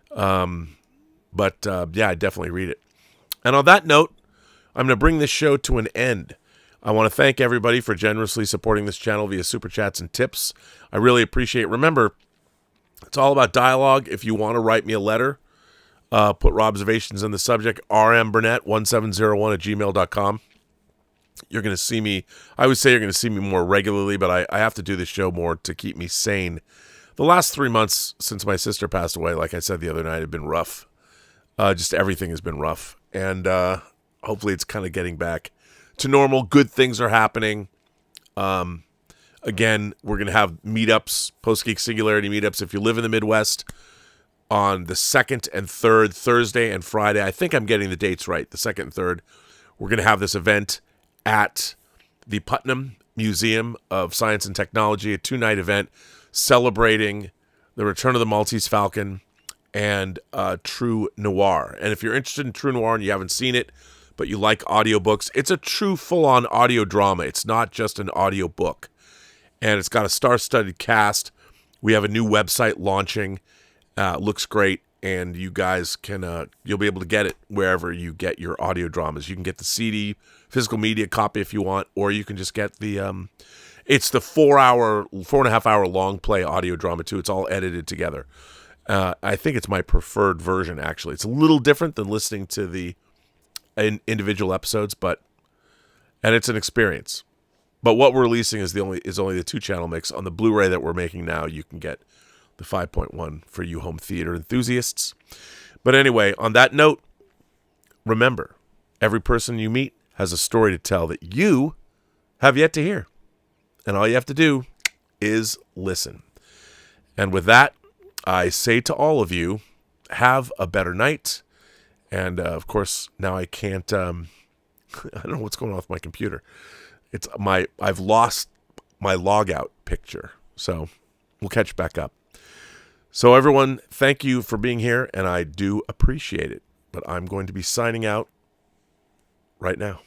But yeah, I'd definitely read it. And on that note, I'm going to bring this show to an end. I want to thank everybody for generously supporting this channel via Super Chats and tips. I really appreciate it. Remember, it's all about dialogue. If you want to write me a letter, put Robservations in the subject, rmburnett1701@gmail.com. You're going to see me, I would say you're going to see me more regularly, but I have to do this show more to keep me sane. The last 3 months since my sister passed away, like I said the other night, have been rough. Just everything has been rough. And hopefully it's kind of getting back to normal. Good things are happening. Again, we're going to have meetups, Post-Geek Singularity meetups. If you live in the Midwest, on the 2nd and 3rd, Thursday and Friday. I think I'm getting the dates right, the 2nd and 3rd. We're going to have this event at the Putnam Museum of Science and Technology, a 2-night event celebrating the return of the Maltese Falcon and True Noir. And if you're interested in True Noir and you haven't seen it, but you like audiobooks, it's a true full-on audio drama. It's not just an audio book. And it's got a star-studded cast. We have a new website launching. Looks great. And you guys can, you'll be able to get it wherever you get your audio dramas. You can get the CD, physical media copy if you want, or you can just get the, it's the 4.5 hour long play audio drama too. It's all edited together. I think it's my preferred version, actually. It's a little different than listening to the individual episodes, and it's an experience. But what we're releasing is only the 2-channel mix. On the Blu-ray that we're making now, you can get the 5.1 for you home theater enthusiasts. But anyway, on that note, remember, every person you meet has a story to tell that you have yet to hear. And all you have to do is listen. And with that, I say to all of you, have a better night. And, of course, now I can't, I don't know what's going on with my computer. I've lost my logout picture. So we'll catch back up. So everyone, thank you for being here, and I do appreciate it. But I'm going to be signing out right now.